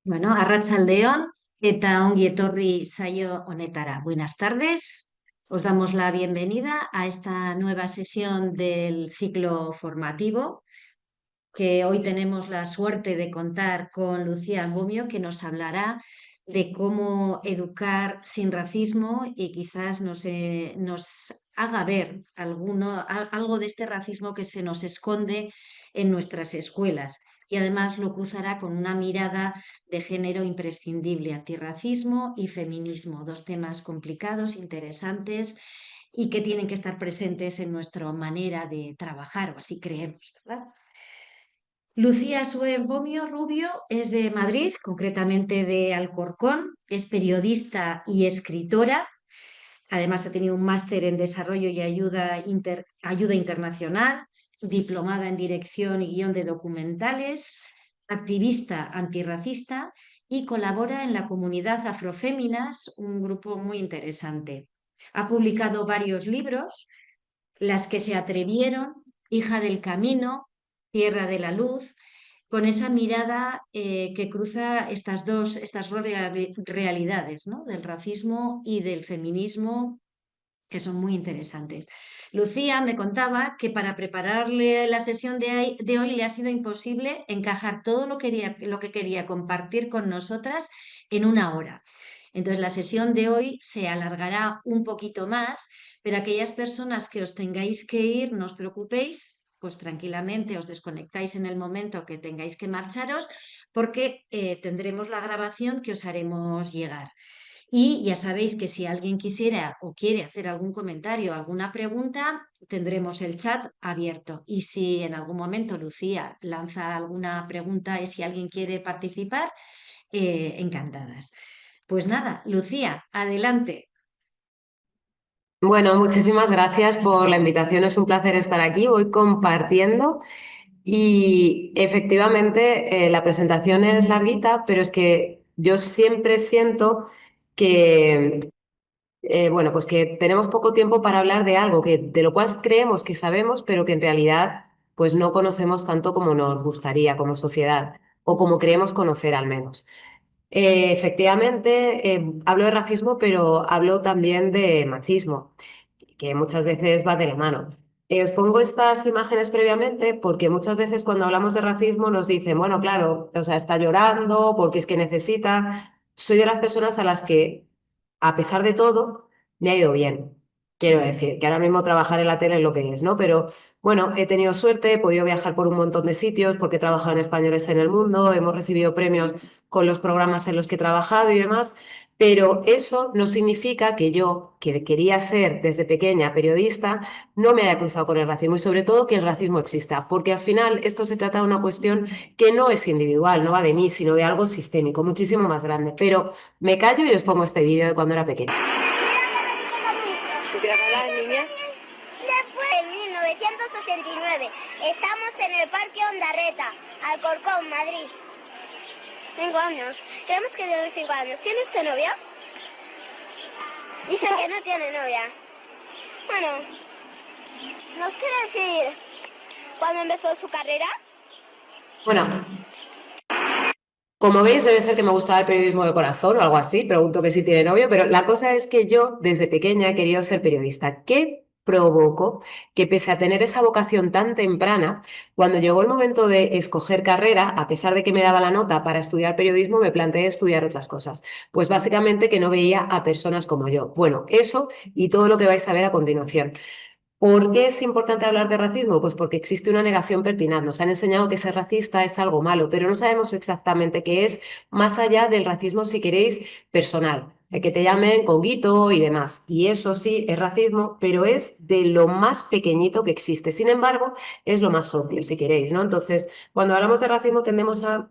Bueno, arratsaldeon eta ongi etorri saio honetara. Buenas tardes. Os damos la bienvenida a esta nueva sesión del ciclo formativo, que hoy tenemos la suerte de contar con Lucía Angumio, que nos hablará de cómo educar sin racismo y quizás nos haga ver algo de este racismo que se nos esconde en nuestras escuelas. Y además lo cruzará con una mirada de género imprescindible: antirracismo y feminismo, dos temas complicados, interesantes y que tienen que estar presentes en nuestra manera de trabajar, o así creemos, ¿verdad? Lucía Suebomio Rubio es de Madrid, concretamente de Alcorcón, es periodista y escritora. Además, ha tenido un máster en desarrollo y ayuda internacional, diplomada en dirección y guión de documentales, activista antirracista y colabora en la comunidad Afroféminas, un grupo muy interesante. Ha publicado varios libros: Las que se atrevieron, Hija del camino, Tierra de la luz, con esa mirada que cruza estas dos realidades, ¿no? Del racismo y del feminismo, que son muy interesantes. Lucía me contaba que para prepararle la sesión de hoy le ha sido imposible encajar todo lo que quería compartir con nosotras en una hora. Entonces la sesión de hoy se alargará un poquito más, pero aquellas personas que os tengáis que ir, no os preocupéis, pues tranquilamente os desconectáis en el momento que tengáis que marcharos, porque tendremos la grabación que os haremos llegar. Y ya sabéis que si alguien quisiera o quiere hacer algún comentario, alguna pregunta, tendremos el chat abierto. Y si en algún momento Lucía lanza alguna pregunta y si alguien quiere participar, encantadas. Pues nada, Lucía, adelante. Bueno, muchísimas gracias por la invitación. Es un placer estar aquí. Voy compartiendo y efectivamente la presentación es larguita, pero es que yo siempre siento que, bueno, pues que tenemos poco tiempo para hablar de algo de lo cual creemos que sabemos, pero que en realidad pues no conocemos tanto como nos gustaría como sociedad o como creemos conocer al menos. Efectivamente, hablo de racismo, pero hablo también de machismo, que muchas veces va de la mano. Os pongo estas imágenes previamente porque muchas veces cuando hablamos de racismo nos dicen, bueno, claro, o sea, está llorando porque es que necesita. Soy de las personas a las que, a pesar de todo, me ha ido bien. Quiero decir, que ahora mismo trabajar en la tele es lo que es, ¿no? Pero bueno, he tenido suerte, he podido viajar por un montón de sitios porque he trabajado en Españoles en el Mundo, hemos recibido premios con los programas en los que he trabajado y demás. Pero eso no significa que yo, que quería ser desde pequeña periodista, no me haya cruzado con el racismo y sobre todo que el racismo exista, porque al final esto se trata de una cuestión que no es individual, no va de mí, sino de algo sistémico, muchísimo más grande. Pero me callo y os pongo este vídeo de cuando era pequeña. ¿Tú quieres hablar, niña? En 1989 estamos en el Parque Ondarreta, Alcorcón, Madrid. 5 años. Creemos que tiene 5 años. ¿Tiene usted novia? Dice que no tiene novia. Bueno, ¿nos quiere decir cuándo empezó su carrera? Bueno, como veis, debe ser que me gustaba el periodismo de corazón o algo así. Pregunto que si tiene novio, pero la cosa es que yo desde pequeña he querido ser periodista. ¿Qué provocó que pese a tener esa vocación tan temprana, cuando llegó el momento de escoger carrera, a pesar de que me daba la nota para estudiar periodismo, me planteé estudiar otras cosas? Pues básicamente que no veía a personas como yo. Bueno, eso y todo lo que vais a ver a continuación. ¿Por qué es importante hablar de racismo? Pues porque existe una negación pertinaz. Nos han enseñado que ser racista es algo malo, pero no sabemos exactamente qué es más allá del racismo, si queréis, personal. El que te llamen conguito y demás. Y eso sí es racismo, pero es de lo más pequeñito que existe. Sin embargo, es lo más obvio, si queréis, ¿no? Entonces, cuando hablamos de racismo tendemos a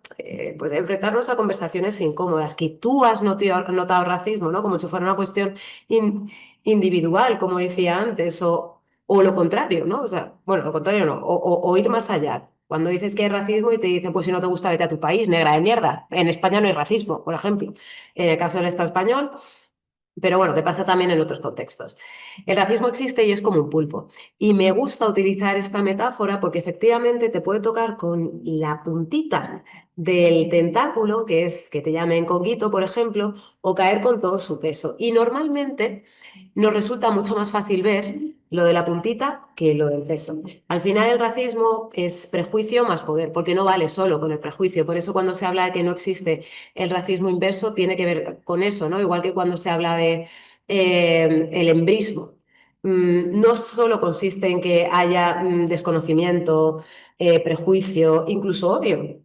pues, enfrentarnos a conversaciones incómodas, que tú has notado racismo, ¿no? Como si fuera una cuestión individual, como decía antes, o lo contrario, ¿no? O sea, bueno, lo contrario no, o ir más allá. Cuando dices que hay racismo y te dicen, pues si no te gusta, vete a tu país, negra de mierda. En España no hay racismo, por ejemplo. En el caso del Estado español, pero bueno, que pasa también en otros contextos. El racismo existe y es como un pulpo. Y me gusta utilizar esta metáfora porque efectivamente te puede tocar con la puntita del tentáculo, que es que te llamen conguito, por ejemplo, o caer con todo su peso. Y normalmente nos resulta mucho más fácil ver lo de la puntita que lo del peso. Al final el racismo es prejuicio más poder, porque no vale solo con el prejuicio. Por eso cuando se habla de que no existe el racismo inverso, tiene que ver con eso, ¿no? Igual que cuando se habla de el embrismo. No solo consiste en que haya desconocimiento, prejuicio, incluso odio.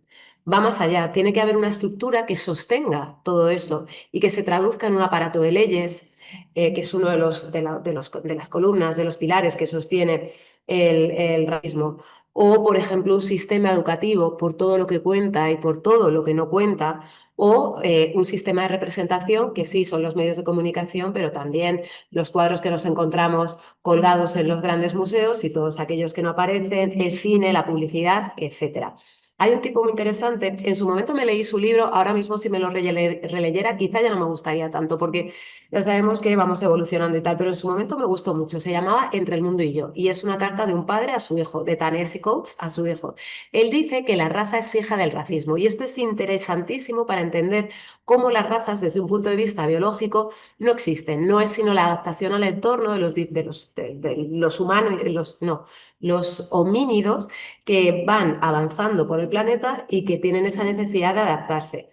Va más allá, tiene que haber una estructura que sostenga todo eso y que se traduzca en un aparato de leyes, que es uno de las columnas, de los pilares que sostiene el racismo. O, por ejemplo, un sistema educativo por todo lo que cuenta y por todo lo que no cuenta. O un sistema de representación, que sí son los medios de comunicación, pero también los cuadros que nos encontramos colgados en los grandes museos y todos aquellos que no aparecen, el cine, la publicidad, etcétera. Hay un tipo muy interesante, en su momento me leí su libro, ahora mismo si me lo releyera quizá ya no me gustaría tanto porque ya sabemos que vamos evolucionando y tal, pero en su momento me gustó mucho, se llamaba Entre el mundo y yo y es una carta de un padre a su hijo, de Ta-Nehisi Coates a su hijo. Él dice que la raza es hija del racismo y esto es interesantísimo para entender cómo las razas desde un punto de vista biológico no existen, no es sino la adaptación al entorno de los humanos, no, los homínidos que van avanzando por el planeta y que tienen esa necesidad de adaptarse.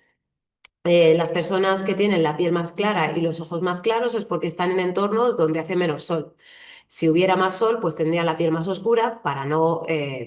Las personas que tienen la piel más clara y los ojos más claros es porque están en entornos donde hace menos sol. Si hubiera más sol, pues tendrían la piel más oscura para no,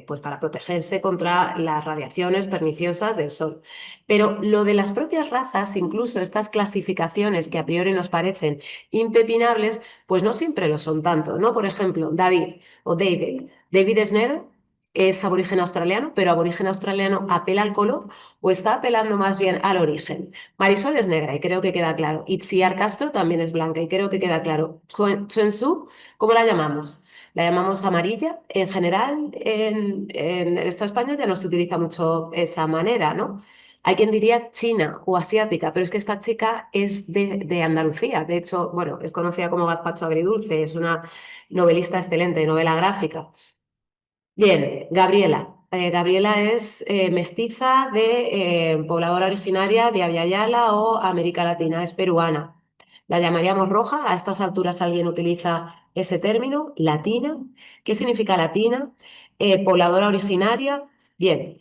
pues para protegerse contra las radiaciones perniciosas del sol. Pero lo de las propias razas, incluso estas clasificaciones que a priori nos parecen impepinables, pues no siempre lo son tanto, ¿no? Por ejemplo, David o David. David es negro, es aborigen australiano, pero aborigen australiano apela al color o está apelando más bien al origen. Marisol es negra y creo que queda claro. Itziar Castro también es blanca y creo que queda claro. Chuen Su, ¿cómo la llamamos? La llamamos amarilla. En general, en el Estado español ya no se utiliza mucho esa manera, ¿no? Hay quien diría china o asiática, pero es que esta chica es de Andalucía. De hecho, bueno, es conocida como Gazpacho Agridulce, es una novelista excelente, novela gráfica. Bien, Gabriela. Gabriela es mestiza de pobladora originaria de Abya o América Latina, es peruana. La llamaríamos roja, a estas alturas alguien utiliza ese término, latina. ¿Qué significa latina? Pobladora originaria. Bien,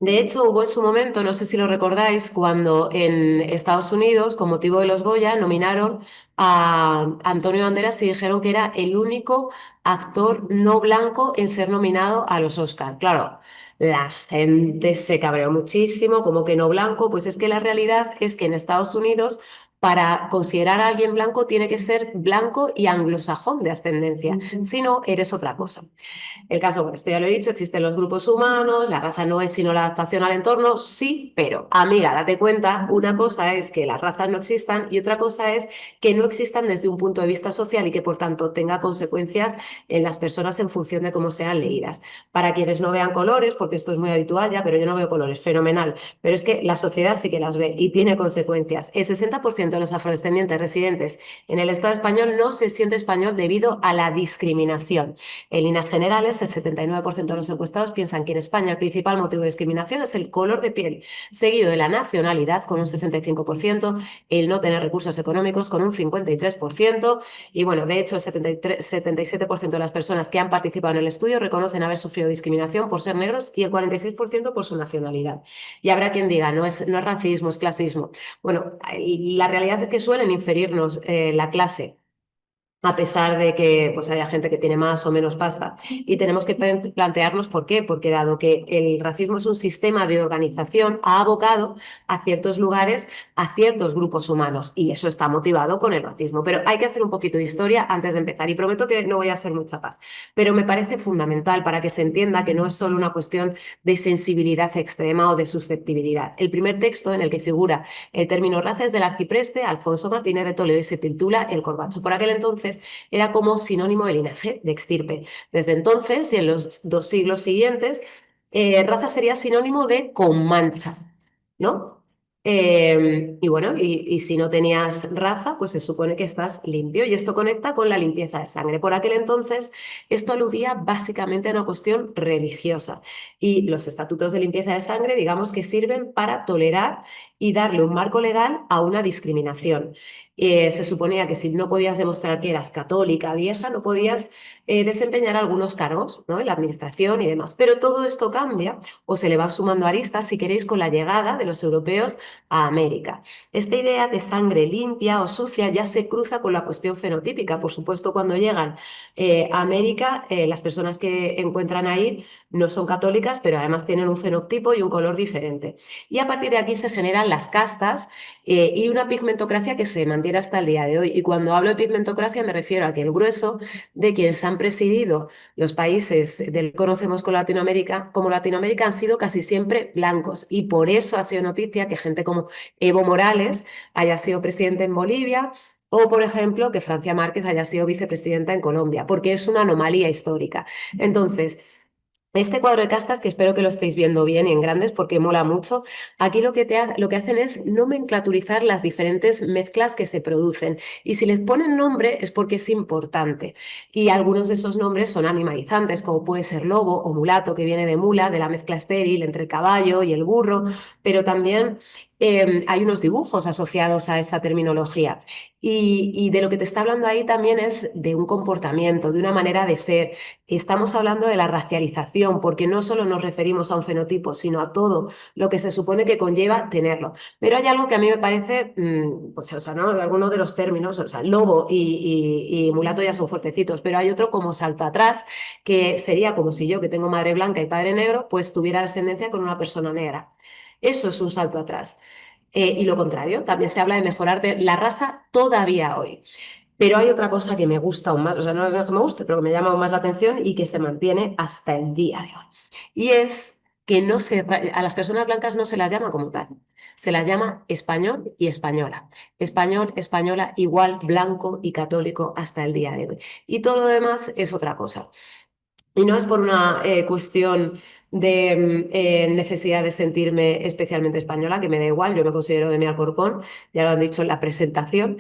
de hecho, hubo en su momento, no sé si lo recordáis, cuando en Estados Unidos, con motivo de los Goya, nominaron a Antonio Banderas y dijeron que era el único actor no blanco en ser nominado a los Oscars. Claro, la gente se cabreó muchísimo, como que no blanco, pues es que la realidad es que en Estados Unidos, para considerar a alguien blanco, tiene que ser blanco y anglosajón de ascendencia, si no, eres otra cosa. El caso, bueno, esto ya lo he dicho, existen los grupos humanos, la raza no es sino la adaptación al entorno, sí, pero amiga, date cuenta, una cosa es que las razas no existan y otra cosa es que no existan desde un punto de vista social y que por tanto tenga consecuencias en las personas en función de cómo sean leídas. Para quienes no vean colores, porque esto es muy habitual ya, pero yo no veo colores, fenomenal, pero es que la sociedad sí que las ve y tiene consecuencias. El 60% de los afrodescendientes residentes en el Estado español no se siente español debido a la discriminación. En líneas generales, el 79% de los encuestados piensan que en España el principal motivo de discriminación es el color de piel, seguido de la nacionalidad con un 65%, el no tener recursos económicos con un 53%, y bueno, de hecho el 77% de las personas que han participado en el estudio reconocen haber sufrido discriminación por ser negros y el 46% por su nacionalidad. Y habrá quien diga, no es racismo, es clasismo. Bueno, la realidad es que suelen inferirnos la clase a pesar de que pues, haya gente que tiene más o menos pasta. Y tenemos que plantearnos por qué, porque dado que el racismo es un sistema de organización, ha abocado a ciertos lugares, a ciertos grupos humanos, y eso está motivado con el racismo. Pero hay que hacer un poquito de historia antes de empezar, y prometo que no voy a hacer mucha paz, pero me parece fundamental para que se entienda que no es solo una cuestión de sensibilidad extrema o de susceptibilidad. El primer texto en el que figura el término raza es del arcipreste Alfonso Martínez de Toledo y se titula El Corbacho. Por aquel entonces era como sinónimo de linaje, de extirpe. Desde entonces y en los 2 siglos siguientes, raza sería sinónimo de con mancha, ¿no? Y bueno, y si no tenías raza, pues se supone que estás limpio y esto conecta con la limpieza de sangre. Por aquel entonces, esto aludía básicamente a una cuestión religiosa y los estatutos de limpieza de sangre, digamos que sirven para tolerar y darle un marco legal a una discriminación. Se suponía que si no podías demostrar que eras católica vieja, no podías desempeñar algunos cargos, ¿no? En la administración y demás. Pero todo esto cambia o se le van sumando aristas, si queréis, con la llegada de los europeos a América. Esta idea de sangre limpia o sucia ya se cruza con la cuestión fenotípica. Por supuesto, cuando llegan a América, las personas que encuentran ahí no son católicas, pero además tienen un fenotipo y un color diferente. Y a partir de aquí se generan las castas y una pigmentocracia que se mantiene hasta el día de hoy. Y cuando hablo de pigmentocracia me refiero a que el grueso de quienes han presidido los países del que conocemos como Latinoamérica han sido casi siempre blancos. Y por eso ha sido noticia que gente como Evo Morales haya sido presidente en Bolivia o, por ejemplo, que Francia Márquez haya sido vicepresidenta en Colombia, porque es una anomalía histórica. Entonces, este cuadro de castas, que espero que lo estéis viendo bien y en grandes porque mola mucho, aquí lo que hacen es nomenclaturizar las diferentes mezclas que se producen. Y si les ponen nombre es porque es importante. Y algunos de esos nombres son animalizantes, como puede ser lobo o mulato, que viene de mula, de la mezcla estéril entre el caballo y el burro, pero también hay unos dibujos asociados a esa terminología. Y de lo que te está hablando ahí también es de un comportamiento, de una manera de ser. Estamos hablando de la racialización, porque no solo nos referimos a un fenotipo, sino a todo lo que se supone que conlleva tenerlo. Pero hay algo que a mí me parece, pues, o sea, ¿no? Algunos de los términos, o sea, lobo y mulato ya son fuertecitos, pero hay otro como salto atrás, que sería como si yo, que tengo madre blanca y padre negro, pues tuviera descendencia con una persona negra. Eso es un salto atrás. Y lo contrario, también se habla de mejorar la raza todavía hoy. Pero hay otra cosa que me gusta aún más, o sea, no es que me guste, pero que me llama aún más la atención y que se mantiene hasta el día de hoy. Y es que a las personas blancas no se las llama como tal, se las llama español y española. Español, española, igual blanco y católico hasta el día de hoy. Y todo lo demás es otra cosa. Y no es por una cuestión de necesidad de sentirme especialmente española, que me da igual, yo me considero de mi Alcorcón, ya lo han dicho en la presentación,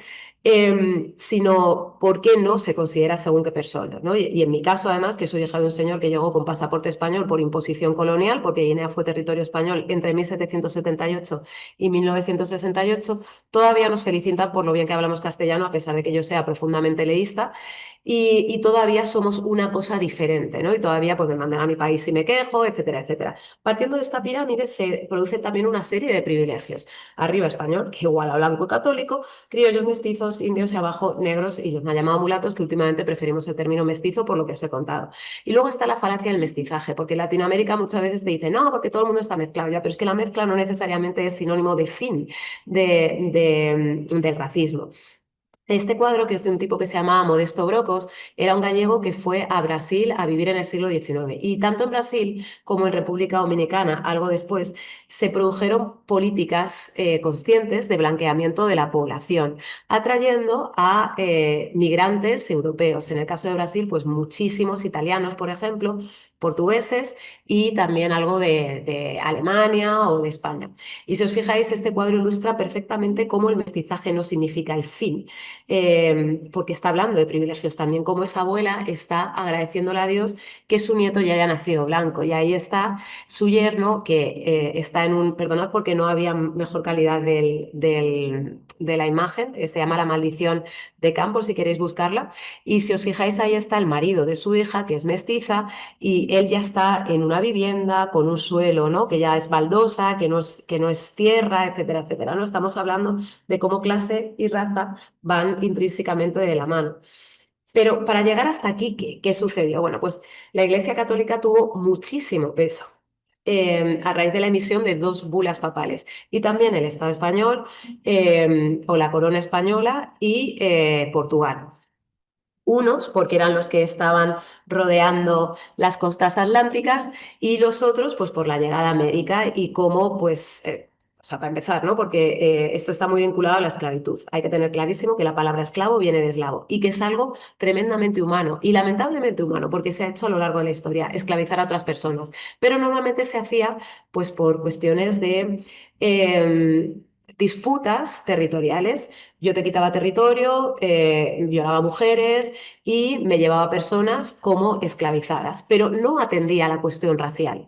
sino porque no se considera según qué persona, ¿no? Y en mi caso, además, que soy hija de un señor que llegó con pasaporte español por imposición colonial, porque Guinea fue territorio español entre 1778 y 1968, todavía nos felicitan por lo bien que hablamos castellano, a pesar de que yo sea profundamente leísta. Y todavía somos una cosa diferente, ¿no? Y todavía pues me mandan a mi país si me quejo, etcétera, etcétera. Partiendo de esta pirámide se produce también una serie de privilegios. Arriba español, que igual a blanco y católico, criollos mestizos, indios y abajo negros y los mal llamados mulatos, que últimamente preferimos el término mestizo por lo que os he contado. Y luego está la falacia del mestizaje, porque en Latinoamérica muchas veces te dicen, no, porque todo el mundo está mezclado ya, pero es que la mezcla no necesariamente es sinónimo de fin del racismo. Este cuadro, que es de un tipo que se llamaba Modesto Brocos, era un gallego que fue a Brasil a vivir en el siglo XIX. Y tanto en Brasil como en República Dominicana, algo después, se produjeron políticas conscientes de blanqueamiento de la población, atrayendo a migrantes europeos. En el caso de Brasil, pues muchísimos italianos, por ejemplo, portugueses y también algo de Alemania o de España. Y si os fijáis, este cuadro ilustra perfectamente cómo el mestizaje no significa el fin, porque está hablando de privilegios también, como esa abuela está agradeciéndole a Dios que su nieto ya haya nacido blanco. Y ahí está su yerno, que está en un, perdonad porque no había mejor calidad de la imagen, se llama La maldición de Campo, si queréis buscarla. Y si os fijáis, ahí está el marido de su hija, que es mestiza, y él ya está en una vivienda con un suelo, ¿no? Que ya es baldosa, que no es tierra, etcétera, etcétera. No estamos hablando de cómo clase y raza van intrínsecamente de la mano. Pero para llegar hasta aquí, ¿qué sucedió? Bueno, pues la Iglesia Católica tuvo muchísimo peso a raíz de la emisión de dos bulas papales y también el Estado español o la corona española y Portugal. Unos porque eran los que estaban rodeando las costas atlánticas y los otros pues por la llegada a América y cómo pues... o sea, para empezar, ¿no? Porque esto está muy vinculado a la esclavitud. Hay que tener clarísimo que la palabra esclavo viene de eslavo y que es algo tremendamente humano y lamentablemente humano porque se ha hecho a lo largo de la historia, esclavizar a otras personas. Pero normalmente se hacía pues por cuestiones de disputas territoriales. Yo te quitaba territorio, violaba mujeres y me llevaba personas como esclavizadas, pero no atendía a la cuestión racial.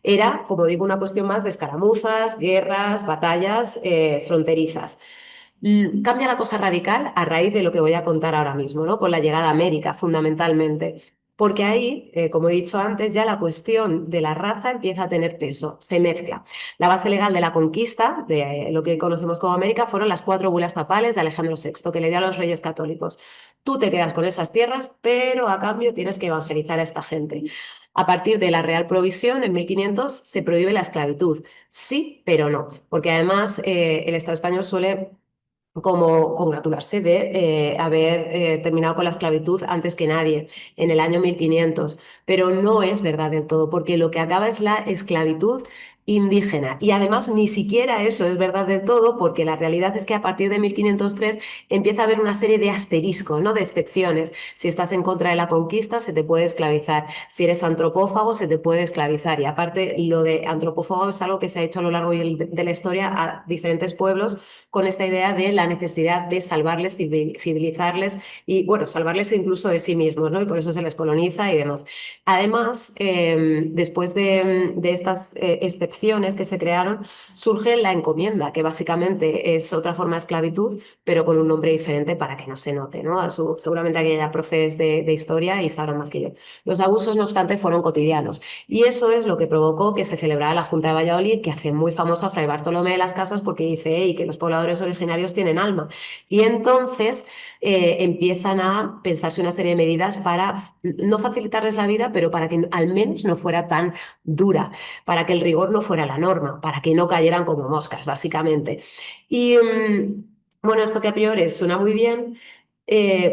Era, como digo, una cuestión más de escaramuzas, guerras, batallas fronterizas. Cambia la cosa radical a raíz de lo que voy a contar ahora mismo, ¿no? Con la llegada a América, fundamentalmente. Porque ahí, como he dicho antes, ya la cuestión de la raza empieza a tener peso, se mezcla. La base legal de la conquista, de lo que hoy conocemos como América, fueron las 4 bulas papales de Alejandro VI, que le dio a los reyes católicos. Tú te quedas con esas tierras, pero a cambio tienes que evangelizar a esta gente. A partir de la Real Provisión, en 1500, se prohíbe la esclavitud. Sí, pero no, porque además el Estado español suele como congratularse de haber terminado con la esclavitud antes que nadie, en el año 1500. Pero no es verdad del todo, porque lo que acaba es la esclavitud indígena. Y además ni siquiera eso es verdad del todo, porque la realidad es que a partir de 1503 empieza a haber una serie de asteriscos, ¿no? De excepciones. Si estás en contra de la conquista, se te puede esclavizar. Si eres antropófago, se te puede esclavizar. Y aparte, lo de antropófago es algo que se ha hecho a lo largo de la historia a diferentes pueblos con esta idea de la necesidad de salvarles, civilizarles y, bueno, salvarles incluso de sí mismos, ¿no? Y por eso se les coloniza y demás. Además, después de estas excepciones que se crearon, surge la encomienda, que básicamente es otra forma de esclavitud, pero con un nombre diferente para que no se note, ¿no? Seguramente aquí haya profes de historia y sabrán más que yo. Los abusos, no obstante, fueron cotidianos. Y eso es lo que provocó que se celebrara la Junta de Valladolid, que hace muy famosa a Fray Bartolomé de las Casas porque dice, hey, que los pobladores originarios tienen alma. Y entonces empiezan a pensarse una serie de medidas para no facilitarles la vida, pero para que al menos no fuera tan dura, para que el rigor no fuera la norma, para que no cayeran como moscas, básicamente. Y bueno, esto que a priori suena muy bien,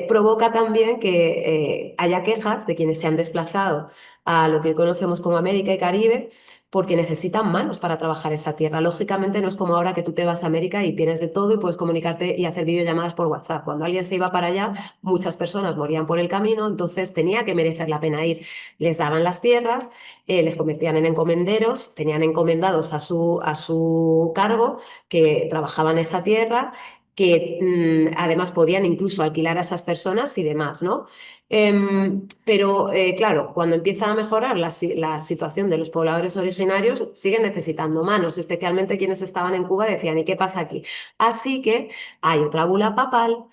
provoca también que haya quejas de quienes se han desplazado a lo que conocemos como América y Caribe, porque necesitan manos para trabajar esa tierra. Lógicamente no es como ahora que tú te vas a América y tienes de todo y puedes comunicarte y hacer videollamadas por WhatsApp. Cuando alguien se iba para allá, muchas personas morían por el camino, entonces tenía que merecer la pena ir. Les daban las tierras, les convertían en encomenderos, tenían encomendados a su cargo que trabajaban esa tierra, que además podían incluso alquilar a esas personas y demás, ¿no? Pero claro, cuando empieza a mejorar la situación de los pobladores originarios, siguen necesitando manos, especialmente quienes estaban en Cuba decían, ¿y qué pasa aquí? Así que hay otra bula papal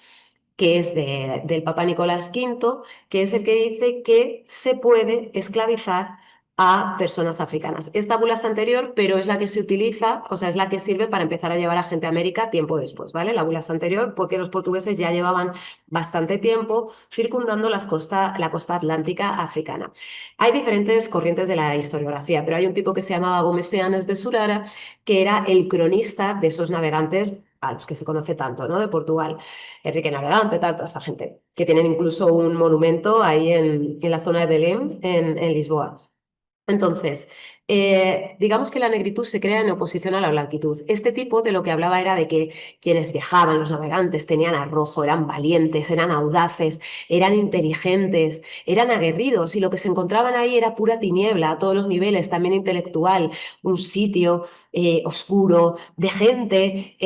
que es del Papa Nicolás V, que es el que dice que se puede esclavizar a personas africanas. Esta bula es anterior, pero es la que se utiliza, o sea, es la que sirve para empezar a llevar a gente a América tiempo después, ¿vale? La bula es anterior porque los portugueses ya llevaban bastante tiempo circundando la costa atlántica africana. Hay diferentes corrientes de la historiografía, pero hay un tipo que se llamaba Gómez Seanes de Surara, que era el cronista de esos navegantes a los que se conoce tanto, ¿no? De Portugal. Enrique Navegante, tal, toda esta gente, que tienen incluso un monumento ahí en la zona de Belém, en Lisboa. Entonces, digamos que la negritud se crea en oposición a la blanquitud. Este tipo de lo que hablaba era de que quienes viajaban, los navegantes, tenían arrojo, eran valientes, eran audaces, eran inteligentes, eran aguerridos y lo que se encontraban ahí era pura tiniebla a todos los niveles, también intelectual, un sitio oscuro, de gente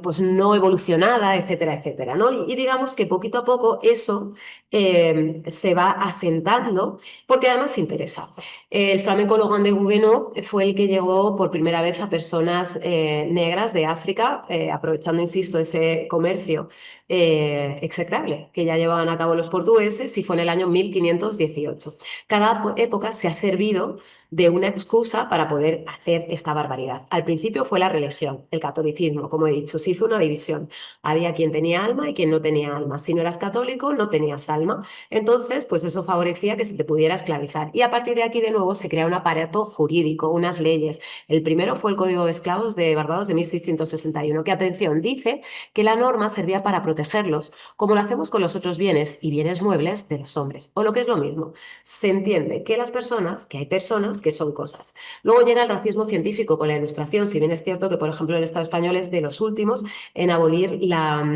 pues no evolucionada, etcétera, etcétera, ¿no? Y digamos que poquito a poco eso se va asentando porque además interesa. El flamenco Laurent de Goguenot fue el que llegó por primera vez a personas negras de África, aprovechando, insisto, ese comercio execrable que ya llevaban a cabo los portugueses y fue en el año 1518. Cada época se ha servido de una excusa para poder hacer esta barbaridad. Al principio fue la religión, el catolicismo, como he dicho, se hizo una división. Había quien tenía alma y quien no tenía alma. Si no eras católico, no tenías alma. Entonces, pues eso favorecía que se te pudiera esclavizar. Y a partir de aquí, de nuevo, se crea un aparato jurídico, unas leyes. El primero fue el Código de Esclavos de Barbados de 1661, que, atención, dice que la norma servía para protegerlos, como lo hacemos con los otros bienes y bienes muebles de los hombres. O lo que es lo mismo, se entiende que hay personas que son cosas. Luego llega el racismo científico con la Ilustración, si bien es cierto que, por ejemplo, el Estado español es de los últimos en abolir la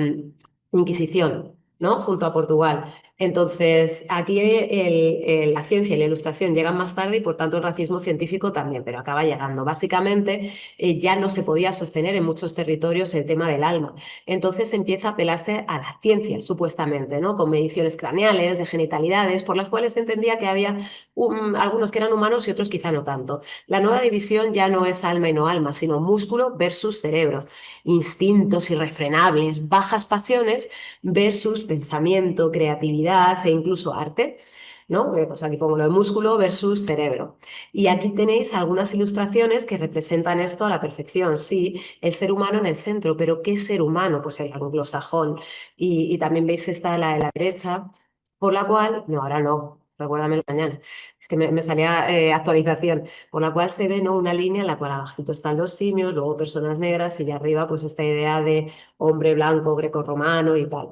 Inquisición, ¿no? Junto a Portugal. Entonces, aquí la ciencia y la ilustración llegan más tarde y por tanto el racismo científico también, pero acaba llegando. Básicamente, ya no se podía sostener en muchos territorios el tema del alma. Entonces empieza a apelarse a la ciencia, supuestamente, ¿no? Con mediciones craneales, de genitalidades, por las cuales se entendía que había algunos que eran humanos y otros quizá no tanto. La nueva división ya no es alma y no alma, sino músculo versus cerebro, instintos irrefrenables, bajas pasiones versus pensamiento, creatividad e incluso arte, ¿no? Pues aquí pongo lo de músculo versus cerebro. Y aquí tenéis algunas ilustraciones que representan esto a la perfección. Sí, el ser humano en el centro, pero ¿qué ser humano? Pues el anglosajón. Y también veis esta, la de la derecha, por la cual, no, ahora no, recuérdamelo mañana, es que me salía actualización, por la cual se ve, ¿no?, una línea en la cual abajito están los simios, luego personas negras y de arriba pues esta idea de hombre blanco, grecorromano y tal.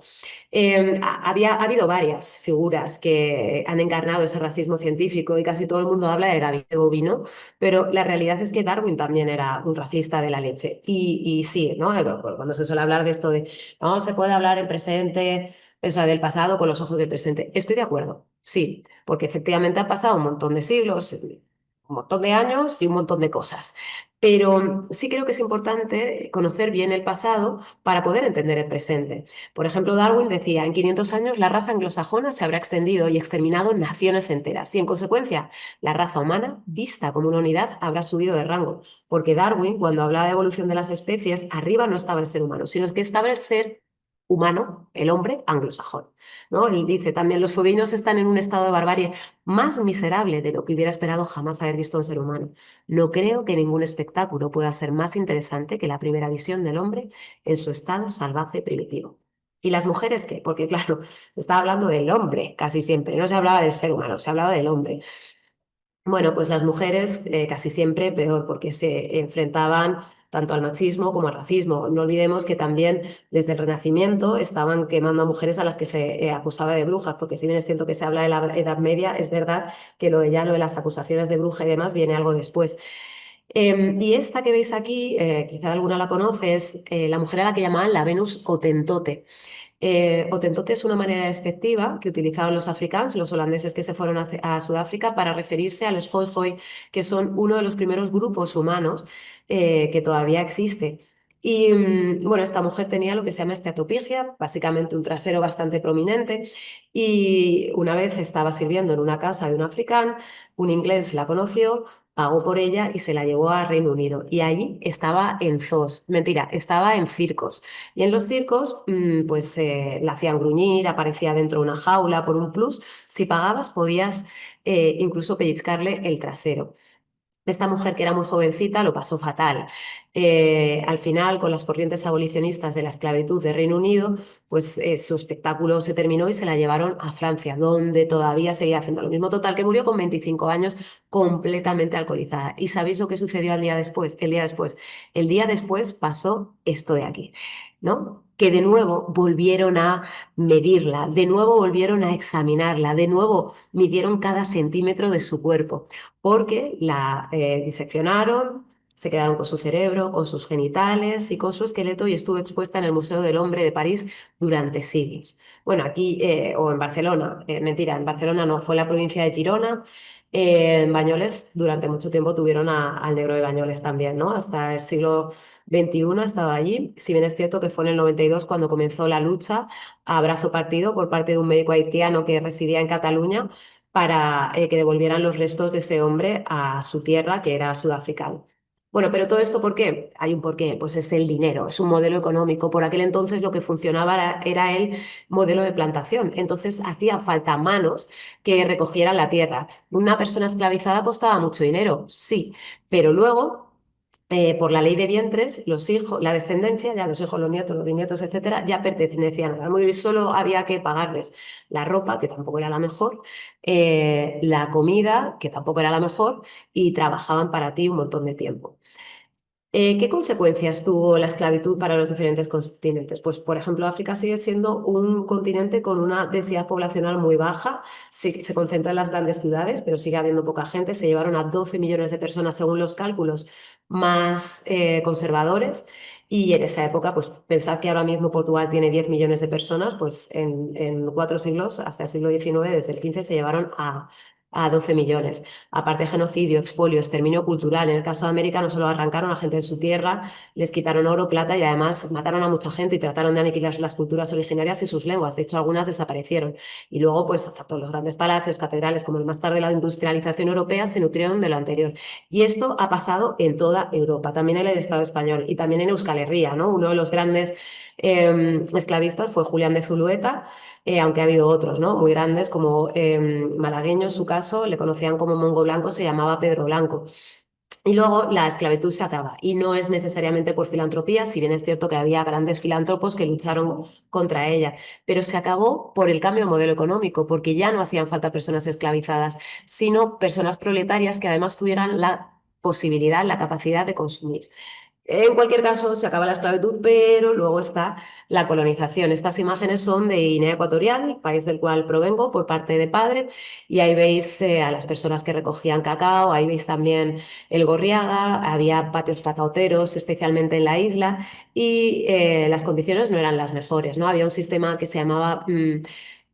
Ha habido varias figuras que han encarnado ese racismo científico y casi todo el mundo habla de Gabino Bovino, pero la realidad es que Darwin también era un racista de la leche. Y sí, ¿no? Cuando se suele hablar de esto de no se puede hablar en presente, o sea, del pasado con los ojos del presente. Estoy de acuerdo, sí, porque efectivamente ha pasado un montón de siglos, un montón de años y un montón de cosas. Pero sí creo que es importante conocer bien el pasado para poder entender el presente. Por ejemplo, Darwin decía, en 500 años la raza anglosajona se habrá extendido y exterminado naciones enteras y en consecuencia la raza humana, vista como una unidad, habrá subido de rango. Porque Darwin, cuando hablaba de evolución de las especies, arriba no estaba el ser humano, sino que estaba el ser humano, el hombre anglosajón, ¿no? Él dice también, los fueguinos están en un estado de barbarie más miserable de lo que hubiera esperado jamás haber visto un ser humano. No creo que ningún espectáculo pueda ser más interesante que la primera visión del hombre en su estado salvaje primitivo. ¿Y las mujeres qué? Porque claro, se estaba hablando del hombre casi siempre, no se hablaba del ser humano, se hablaba del hombre. Bueno, pues las mujeres casi siempre peor, porque se enfrentaban tanto al machismo como al racismo. No olvidemos que también desde el Renacimiento estaban quemando a mujeres a las que se acusaba de brujas, porque si bien es cierto que se habla de la Edad Media, es verdad que lo de las acusaciones de bruja y demás viene algo después. Y esta que veis aquí, quizá alguna la conoce, es la mujer a la que llamaban la Venus Hotentote. Hotentote es una manera despectiva que utilizaban los africanos, los holandeses que se fueron a Sudáfrica, para referirse a los Hoi Hoi, que son uno de los primeros grupos humanos que todavía existe. Y bueno, esta mujer tenía lo que se llama esteatopigia, básicamente un trasero bastante prominente, y una vez estaba sirviendo en una casa de un africano, un inglés la conoció, pagó por ella y se la llevó a Reino Unido. Y allí estaba en zoos, mentira, estaba en circos. Y en los circos, pues la hacían gruñir, aparecía dentro de una jaula por un plus. Si pagabas, podías incluso pellizcarle el trasero. Esta mujer, que era muy jovencita, lo pasó fatal. Al final, con las corrientes abolicionistas de la esclavitud de Reino Unido, pues su espectáculo se terminó y se la llevaron a Francia, donde todavía seguía haciendo lo mismo. Total, que murió con 25 años completamente alcoholizada. ¿Y sabéis lo que sucedió al día después? El día después. El día después pasó esto de aquí, ¿no? Que de nuevo volvieron a medirla, de nuevo volvieron a examinarla, de nuevo midieron cada centímetro de su cuerpo porque la diseccionaron, se quedaron con su cerebro, con sus genitales y con su esqueleto y estuvo expuesta en el Museo del Hombre de París durante siglos. Bueno, aquí o en Barcelona, mentira, en Barcelona no, fue la provincia de Girona. En Bañoles durante mucho tiempo tuvieron al negro de Bañoles también, ¿no? Hasta el siglo XXI ha estado allí. Si bien es cierto que fue en el 92 cuando comenzó la lucha a brazo partido por parte de un médico haitiano que residía en Cataluña para que devolvieran los restos de ese hombre a su tierra, que era sudafricano. Bueno, pero todo esto, ¿por qué? Hay un porqué, pues es el dinero, es un modelo económico. Por aquel entonces lo que funcionaba era el modelo de plantación. Entonces hacía falta manos que recogieran la tierra. Una persona esclavizada costaba mucho dinero, sí, pero luego por la ley de vientres, los hijos, la descendencia, ya los hijos, los nietos, los bisnietos, etcétera, ya pertenecían a la mujer y solo había que pagarles la ropa, que tampoco era la mejor, la comida, que tampoco era la mejor, y trabajaban para ti un montón de tiempo. ¿Qué consecuencias tuvo la esclavitud para los diferentes continentes? Pues, por ejemplo, África sigue siendo un continente con una densidad poblacional muy baja, se concentra en las grandes ciudades, pero sigue habiendo poca gente. Se llevaron a 12 millones de personas según los cálculos más conservadores. Y en esa época, pues pensad que ahora mismo Portugal tiene 10 millones de personas, pues en 4 siglos, hasta el siglo XIX, desde el XV, se llevaron a 12 millones. Aparte de genocidio, expolio, exterminio cultural. En el caso de América no solo arrancaron a gente de su tierra, les quitaron oro, plata y además mataron a mucha gente y trataron de aniquilar las culturas originarias y sus lenguas. De hecho, algunas desaparecieron. Y luego, pues, tanto los grandes palacios, catedrales, como el más tarde la industrialización europea se nutrieron de lo anterior. Y esto ha pasado en toda Europa, también en el Estado español y también en Euskal Herria, ¿no? Uno de los grandes esclavistas fue Julián de Zulueta, aunque ha habido otros, ¿no? Muy grandes, como malagueño en su caso, le conocían como Mongo Blanco, se llamaba Pedro Blanco. Y luego la esclavitud se acaba, y no es necesariamente por filantropía, si bien es cierto que había grandes filántropos que lucharon contra ella, pero se acabó por el cambio de modelo económico, porque ya no hacían falta personas esclavizadas, sino personas proletarias que además tuvieran la posibilidad, la capacidad de consumir. En cualquier caso, se acaba la esclavitud, pero luego está la colonización. Estas imágenes son de Guinea Ecuatorial, país del cual provengo por parte de padre, y ahí veis a las personas que recogían cacao, ahí veis también el Gorriaga, había patios cacauteros, especialmente en la isla, y las condiciones no eran las mejores, ¿no? Había un sistema que se llamaba,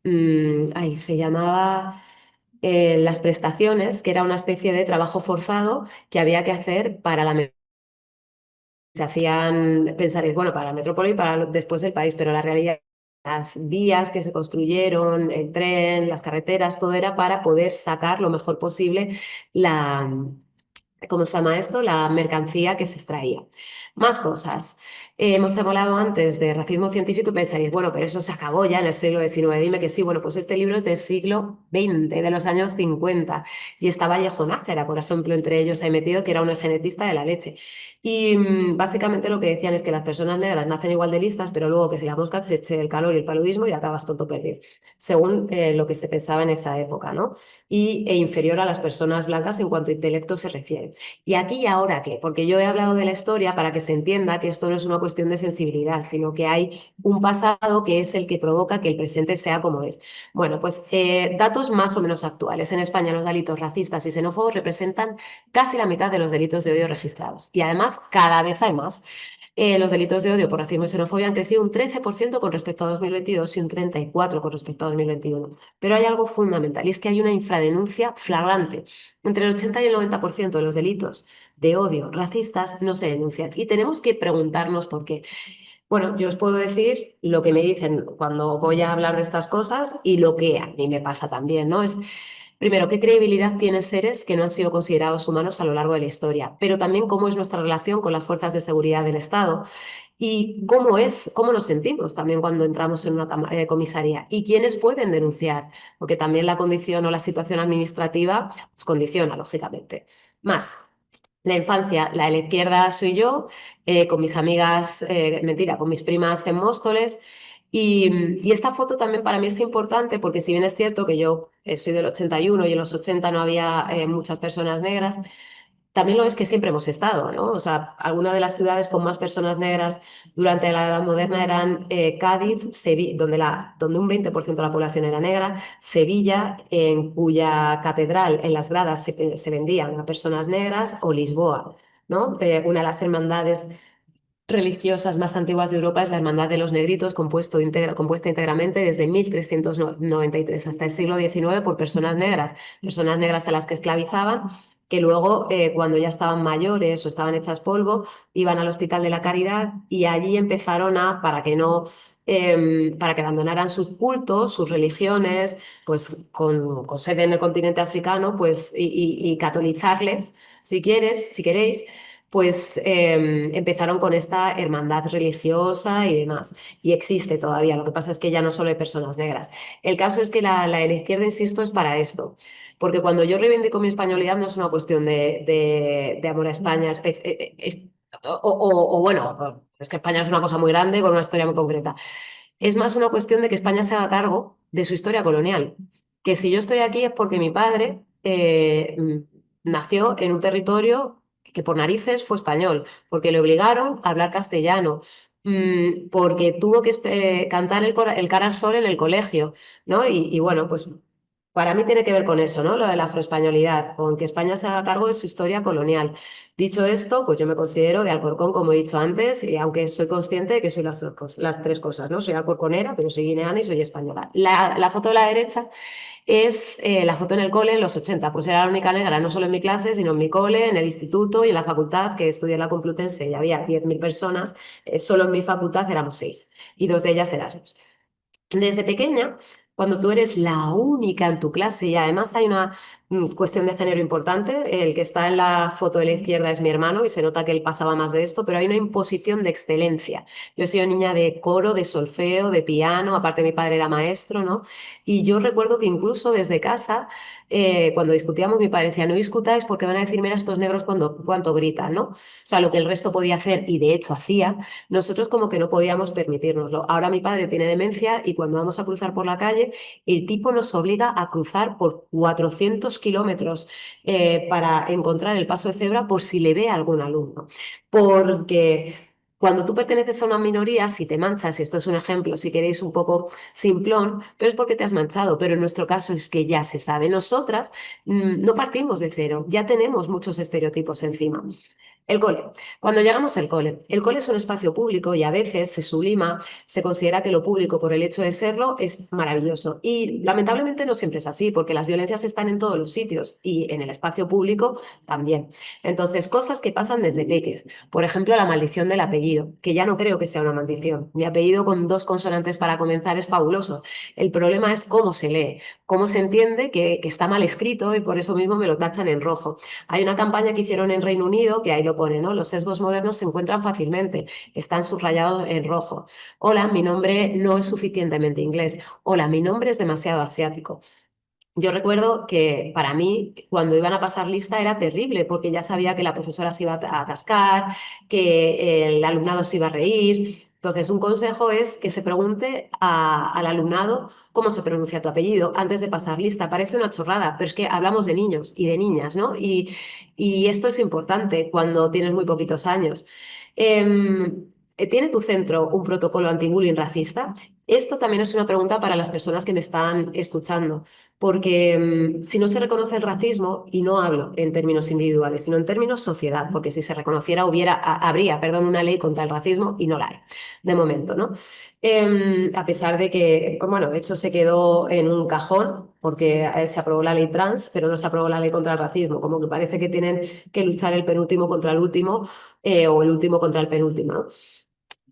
se llamaba las prestaciones, que era una especie de trabajo forzado que había que hacer para la se hacían, pensaréis, bueno, para la metrópoli y para después el país, pero la realidad, las vías que se construyeron, el tren, las carreteras, todo era para poder sacar lo mejor posible la, ¿cómo se llama esto? La mercancía que se extraía. Más cosas. Hemos hablado antes de racismo científico y pensaréis, bueno, pero eso se acabó ya en el siglo XIX. Dime que sí. Bueno, pues este libro es del siglo XX, de los años 50. Y está Vallejo Nájera, por ejemplo, entre ellos he metido, que era un genetista de la leche. Y básicamente lo que decían es que las personas negras nacen igual de listas, pero luego que si la mosca se eche el calor y el paludismo y acabas tonto perdido, según lo que se pensaba en esa época, ¿no? E inferior a las personas blancas en cuanto a intelecto se refiere. ¿Y aquí y ahora qué? Porque yo he hablado de la historia para que se entienda que esto no es una cuestión de sensibilidad, sino que hay un pasado que es el que provoca que el presente sea como es. Bueno, pues datos más o menos actuales. En España los delitos racistas y xenófobos representan casi la mitad de los delitos de odio registrados y además cada vez hay más. Los delitos de odio por racismo y xenofobia han crecido un 13% con respecto a 2022 y un 34% con respecto a 2021. Pero hay algo fundamental y es que hay una infradenuncia flagrante. Entre el 80 y el 90% de los delitos de odio racistas no se denuncian y tenemos que preguntarnos por qué. Bueno, yo os puedo decir lo que me dicen cuando voy a hablar de estas cosas y lo que a mí me pasa también, ¿no? Es, primero, ¿qué credibilidad tienen seres que no han sido considerados humanos a lo largo de la historia? Pero también cómo es nuestra relación con las fuerzas de seguridad del Estado y cómo nos sentimos también cuando entramos en una comisaría y quiénes pueden denunciar, porque también la condición o la situación administrativa pues condiciona, lógicamente. Más. La infancia, la de la izquierda soy yo, con mis amigas, mentira, con mis primas en Móstoles. Y esta foto también para mí es importante porque si bien es cierto que yo soy del 81 y en los 80 no había muchas personas negras, también lo es que siempre hemos estado, ¿no? O sea, algunas de las ciudades con más personas negras durante la Edad Moderna eran Cádiz, donde un 20% de la población era negra, Sevilla, en cuya catedral, en las gradas, se vendían a personas negras, o Lisboa, ¿no? Una de las hermandades religiosas más antiguas de Europa es la Hermandad de los Negritos, compuesta íntegramente desde 1393 hasta el siglo XIX por personas negras a las que esclavizaban, que luego, cuando ya estaban mayores o estaban hechas polvo, iban al Hospital de la Caridad y allí empezaron para que abandonaran sus cultos, sus religiones, pues con sede en el continente africano, pues, y catolizarles, si queréis, pues empezaron con esta hermandad religiosa y demás. Y existe todavía, lo que pasa es que ya no solo hay personas negras. El caso es que la de la izquierda, insisto, es para esto. Porque cuando yo reivindico mi españolidad no es una cuestión de amor a España, bueno, es que España es una cosa muy grande con una historia muy concreta. Es más una cuestión de que España se haga cargo de su historia colonial. Que si yo estoy aquí es porque mi padre nació en un territorio que por narices fue español, porque le obligaron a hablar castellano, porque tuvo que cantar el Cara al Sol en el colegio, ¿no? Y bueno, pues para mí tiene que ver con eso, ¿no? Lo de la afroespañolidad, con que España se haga cargo de su historia colonial. Dicho esto, pues yo me considero de Alcorcón, como he dicho antes, y aunque soy consciente de que soy las tres cosas, ¿no? Soy alcorconera, pero soy guineana y soy española. La foto de la derecha es la foto en el cole en los 80, pues era la única negra, no solo en mi clase, sino en mi cole, en el instituto y en la facultad, que estudié en la Complutense y había 10.000 personas, solo en mi facultad éramos 6 y 2 de ellas Erasmus. Desde pequeña, cuando tú eres la única en tu clase y además hay una cuestión de género importante, el que está en la foto de la izquierda es mi hermano y se nota que él pasaba más de esto, pero hay una imposición de excelencia. Yo he sido niña de coro, de solfeo, de piano, aparte mi padre era maestro, ¿no? Y yo recuerdo que incluso desde casa, cuando discutíamos, mi padre decía, no discutáis porque van a decir, mira estos negros cuánto gritan, ¿no? O sea, lo que el resto podía hacer y de hecho hacía, nosotros como que no podíamos permitírnoslo. Ahora mi padre tiene demencia y cuando vamos a cruzar por la calle, el tipo nos obliga a cruzar por 400 kilómetros para encontrar el paso de cebra por si le ve a algún alumno. Porque cuando tú perteneces a una minoría, si te manchas, y esto es un ejemplo, si queréis un poco simplón, pero es porque te has manchado, pero en nuestro caso es que ya se sabe. Nosotras no partimos de cero, ya tenemos muchos estereotipos encima. El cole. Cuando llegamos al cole, el cole es un espacio público y a veces se sublima, se considera que lo público por el hecho de serlo es maravilloso. Y lamentablemente no siempre es así, porque las violencias están en todos los sitios y en el espacio público también. Entonces, cosas que pasan desde peques. Por ejemplo, la maldición del apellido, que ya no creo que sea una maldición. Mi apellido con 2 consonantes para comenzar es fabuloso. El problema es cómo se lee, cómo se entiende que está mal escrito y por eso mismo me lo tachan en rojo. Hay una campaña que hicieron en Reino Unido que ahí lo pone, ¿no? Los sesgos modernos se encuentran fácilmente, están subrayados en rojo. Hola, mi nombre no es suficientemente inglés. Hola, mi nombre es demasiado asiático. Yo recuerdo que para mí, cuando iban a pasar lista, era terrible, porque ya sabía que la profesora se iba a atascar, que el alumnado se iba a reír. Entonces, un consejo es que se pregunte al alumnado cómo se pronuncia tu apellido antes de pasar lista. Parece una chorrada, pero es que hablamos de niños y de niñas, ¿no? Y esto es importante cuando tienes muy poquitos años. ¿Tiene tu centro un protocolo anti-bullying racista? Esto también es una pregunta para las personas que me están escuchando, porque si no se reconoce el racismo, y no hablo en términos individuales, sino en términos sociedad, porque si se reconociera habría, perdón, una ley contra el racismo y no la hay, de momento, ¿no? A pesar de que, bueno, de hecho se quedó en un cajón porque se aprobó la ley trans, pero no se aprobó la ley contra el racismo, como que parece que tienen que luchar el penúltimo contra el último o el último contra el penúltimo, ¿no?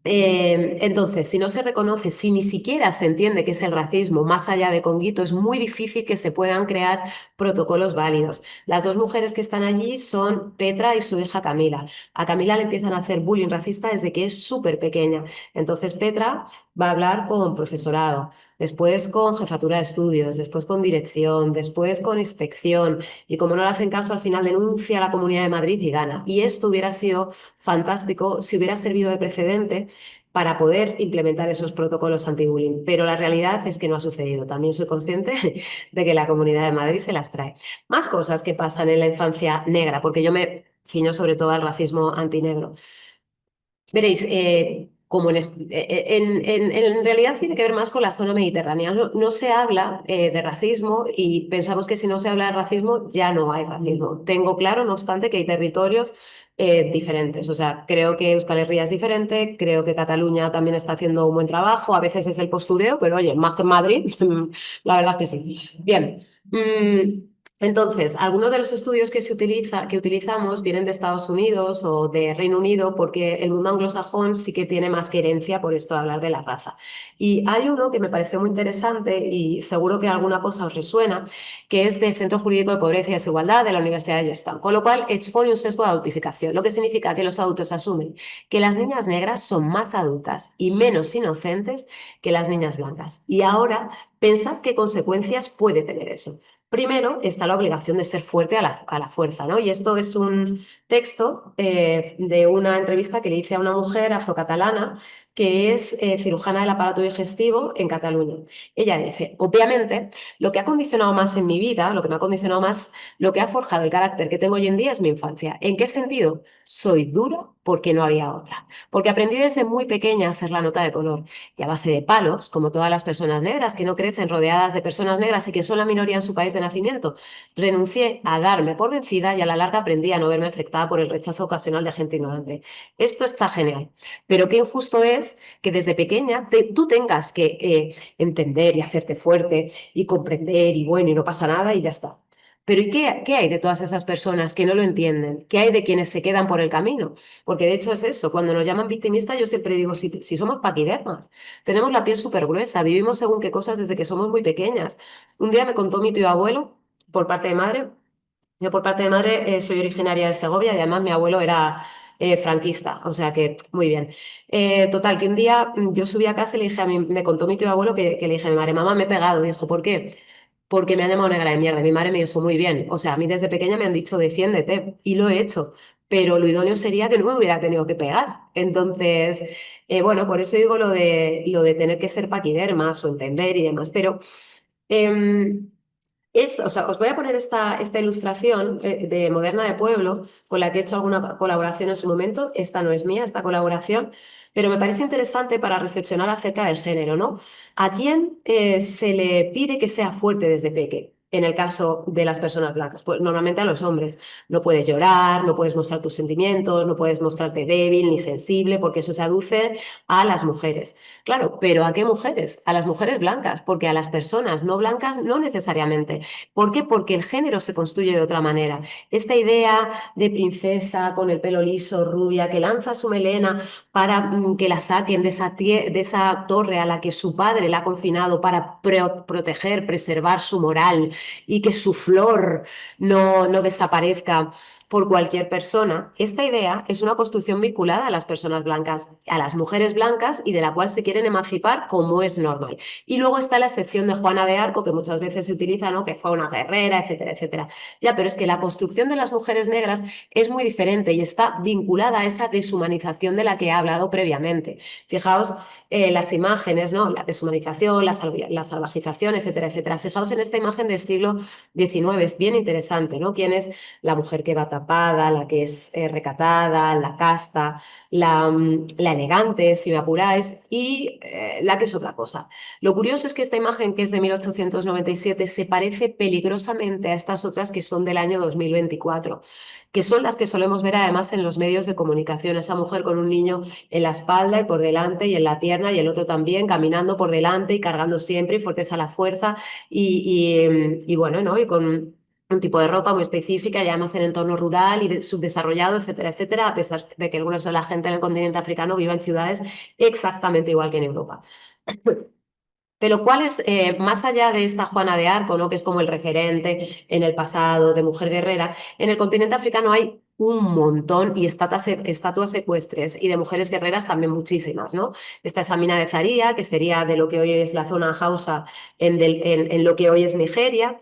Entonces, si no se reconoce, si ni siquiera se entiende qué es el racismo, más allá de Conguito, es muy difícil que se puedan crear protocolos válidos. Las 2 mujeres que están allí son Petra y su hija Camila. A Camila le empiezan a hacer bullying racista desde que es súper pequeña. Entonces, Petra va a hablar con profesorado, después con jefatura de estudios, después con dirección, después con inspección. Y como no le hacen caso, al final denuncia a la Comunidad de Madrid y gana. Y esto hubiera sido fantástico si hubiera servido de precedente para poder implementar esos protocolos anti-bullying. Pero la realidad es que no ha sucedido. También soy consciente de que la Comunidad de Madrid se las trae. Más cosas que pasan en la infancia negra, porque yo me ciño sobre todo al racismo antinegro. Veréis, como en realidad tiene que ver más con la zona mediterránea. No se habla de racismo y pensamos que si no se habla de racismo ya no hay racismo. Tengo claro, no obstante, que hay territorios diferentes. O sea, creo que Euskal Herria es diferente, creo que Cataluña también está haciendo un buen trabajo. A veces es el postureo, pero oye, más que en Madrid, la verdad que sí. Bien. Entonces, algunos de los estudios que utilizamos vienen de Estados Unidos o de Reino Unido porque el mundo anglosajón sí que tiene más querencia por esto de hablar de la raza. Y hay uno que me pareció muy interesante y seguro que alguna cosa os resuena, que es del Centro Jurídico de Pobreza y Desigualdad de la Universidad de Georgetown, con lo cual expone un sesgo de adultificación, lo que significa que los adultos asumen que las niñas negras son más adultas y menos inocentes que las niñas blancas. Y ahora, pensad qué consecuencias puede tener eso. Primero está la obligación de ser fuerte a la fuerza, ¿no? Y esto es un texto de una entrevista que le hice a una mujer afrocatalana que es cirujana del aparato digestivo en Cataluña. Ella dice, obviamente, lo que ha condicionado más en mi vida, lo que me ha condicionado más, lo que ha forjado el carácter que tengo hoy en día es mi infancia. ¿En qué sentido? Soy dura porque no había otra. Porque aprendí desde muy pequeña a ser la nota de color y a base de palos, como todas las personas negras que no crecen rodeadas de personas negras y que son la minoría en su país de nacimiento, renuncié a darme por vencida y a la larga aprendí a no verme afectada por el rechazo ocasional de gente ignorante. Esto está genial, pero qué injusto es que desde pequeña tú tengas que entender y hacerte fuerte y comprender y bueno, y no pasa nada y ya está. Pero ¿y qué hay de todas esas personas que no lo entienden? ¿Qué hay de quienes se quedan por el camino? Porque de hecho es eso, cuando nos llaman victimistas yo siempre digo, si somos paquidermas, tenemos la piel súper gruesa, vivimos según qué cosas desde que somos muy pequeñas. Un día me contó mi tío abuelo, por parte de madre, yo por parte de madre soy originaria de Segovia y además mi abuelo era franquista, o sea que muy bien. Total, que un día yo subí a casa y le dije a mí, me contó mi tío abuelo que le dije a mi madre, mamá, me he pegado. Dijo, ¿por qué? Porque me han llamado negra de mierda. Mi madre me dijo, muy bien. O sea, a mí desde pequeña me han dicho, defiéndete, y lo he hecho. Pero lo idóneo sería que no me hubiera tenido que pegar. Entonces, bueno, por eso digo lo de tener que ser paquidermas o entender y demás. Pero em, o sea, os voy a poner esta ilustración de Moderna de Pueblo, con la que he hecho alguna colaboración en su momento. Esta no es mía, esta colaboración, pero me parece interesante para reflexionar acerca del género, ¿no? ¿A quién se le pide que sea fuerte desde peque? En el caso de las personas blancas, pues normalmente a los hombres. No puedes llorar, no puedes mostrar tus sentimientos, no puedes mostrarte débil ni sensible, porque eso se aduce a las mujeres. Claro, pero ¿a qué mujeres? A las mujeres blancas, porque a las personas no blancas no necesariamente. ¿Por qué? Porque el género se construye de otra manera. Esta idea de princesa con el pelo liso, rubia, que lanza su melena para que la saquen de esa torre a la que su padre la ha confinado para proteger, preservar su moral y que su flor no desaparezca por cualquier persona, esta idea es una construcción vinculada a las personas blancas, a las mujeres blancas y de la cual se quieren emancipar como es normal. Y luego está la excepción de Juana de Arco, que muchas veces se utiliza, ¿no? Que fue una guerrera, etcétera, etcétera. Ya, pero es que la construcción de las mujeres negras es muy diferente y está vinculada a esa deshumanización de la que he hablado previamente. Fijaos las imágenes, ¿no? La deshumanización, la salvajización, etcétera, etcétera. Fijaos en esta imagen del siglo XIX, es bien interesante, ¿no? ¿Quién es la mujer que va tapada, la que es recatada, la casta, la elegante, si me apuráis, y la que es otra cosa? Lo curioso es que esta imagen, que es de 1897, se parece peligrosamente a estas otras que son del año 2024, que son las que solemos ver además en los medios de comunicación. Esa mujer con un niño en la espalda y por delante y en la pierna, y el otro también caminando por delante y cargando siempre y fuertes a la fuerza y bueno, ¿no? Y con un tipo de ropa muy específica y además en entorno rural y subdesarrollado, etcétera, etcétera, a pesar de que algunos de la gente en el continente africano viva en ciudades exactamente igual que en Europa. Pero ¿cuál es, más allá de esta Juana de Arco, ¿no? Que es como el referente en el pasado de mujer guerrera, en el continente africano hay un montón y estatuas ecuestres y de mujeres guerreras también muchísimas, ¿no? Esta es Amina de Zaria, que sería de lo que hoy es la zona Hausa en lo que hoy es Nigeria.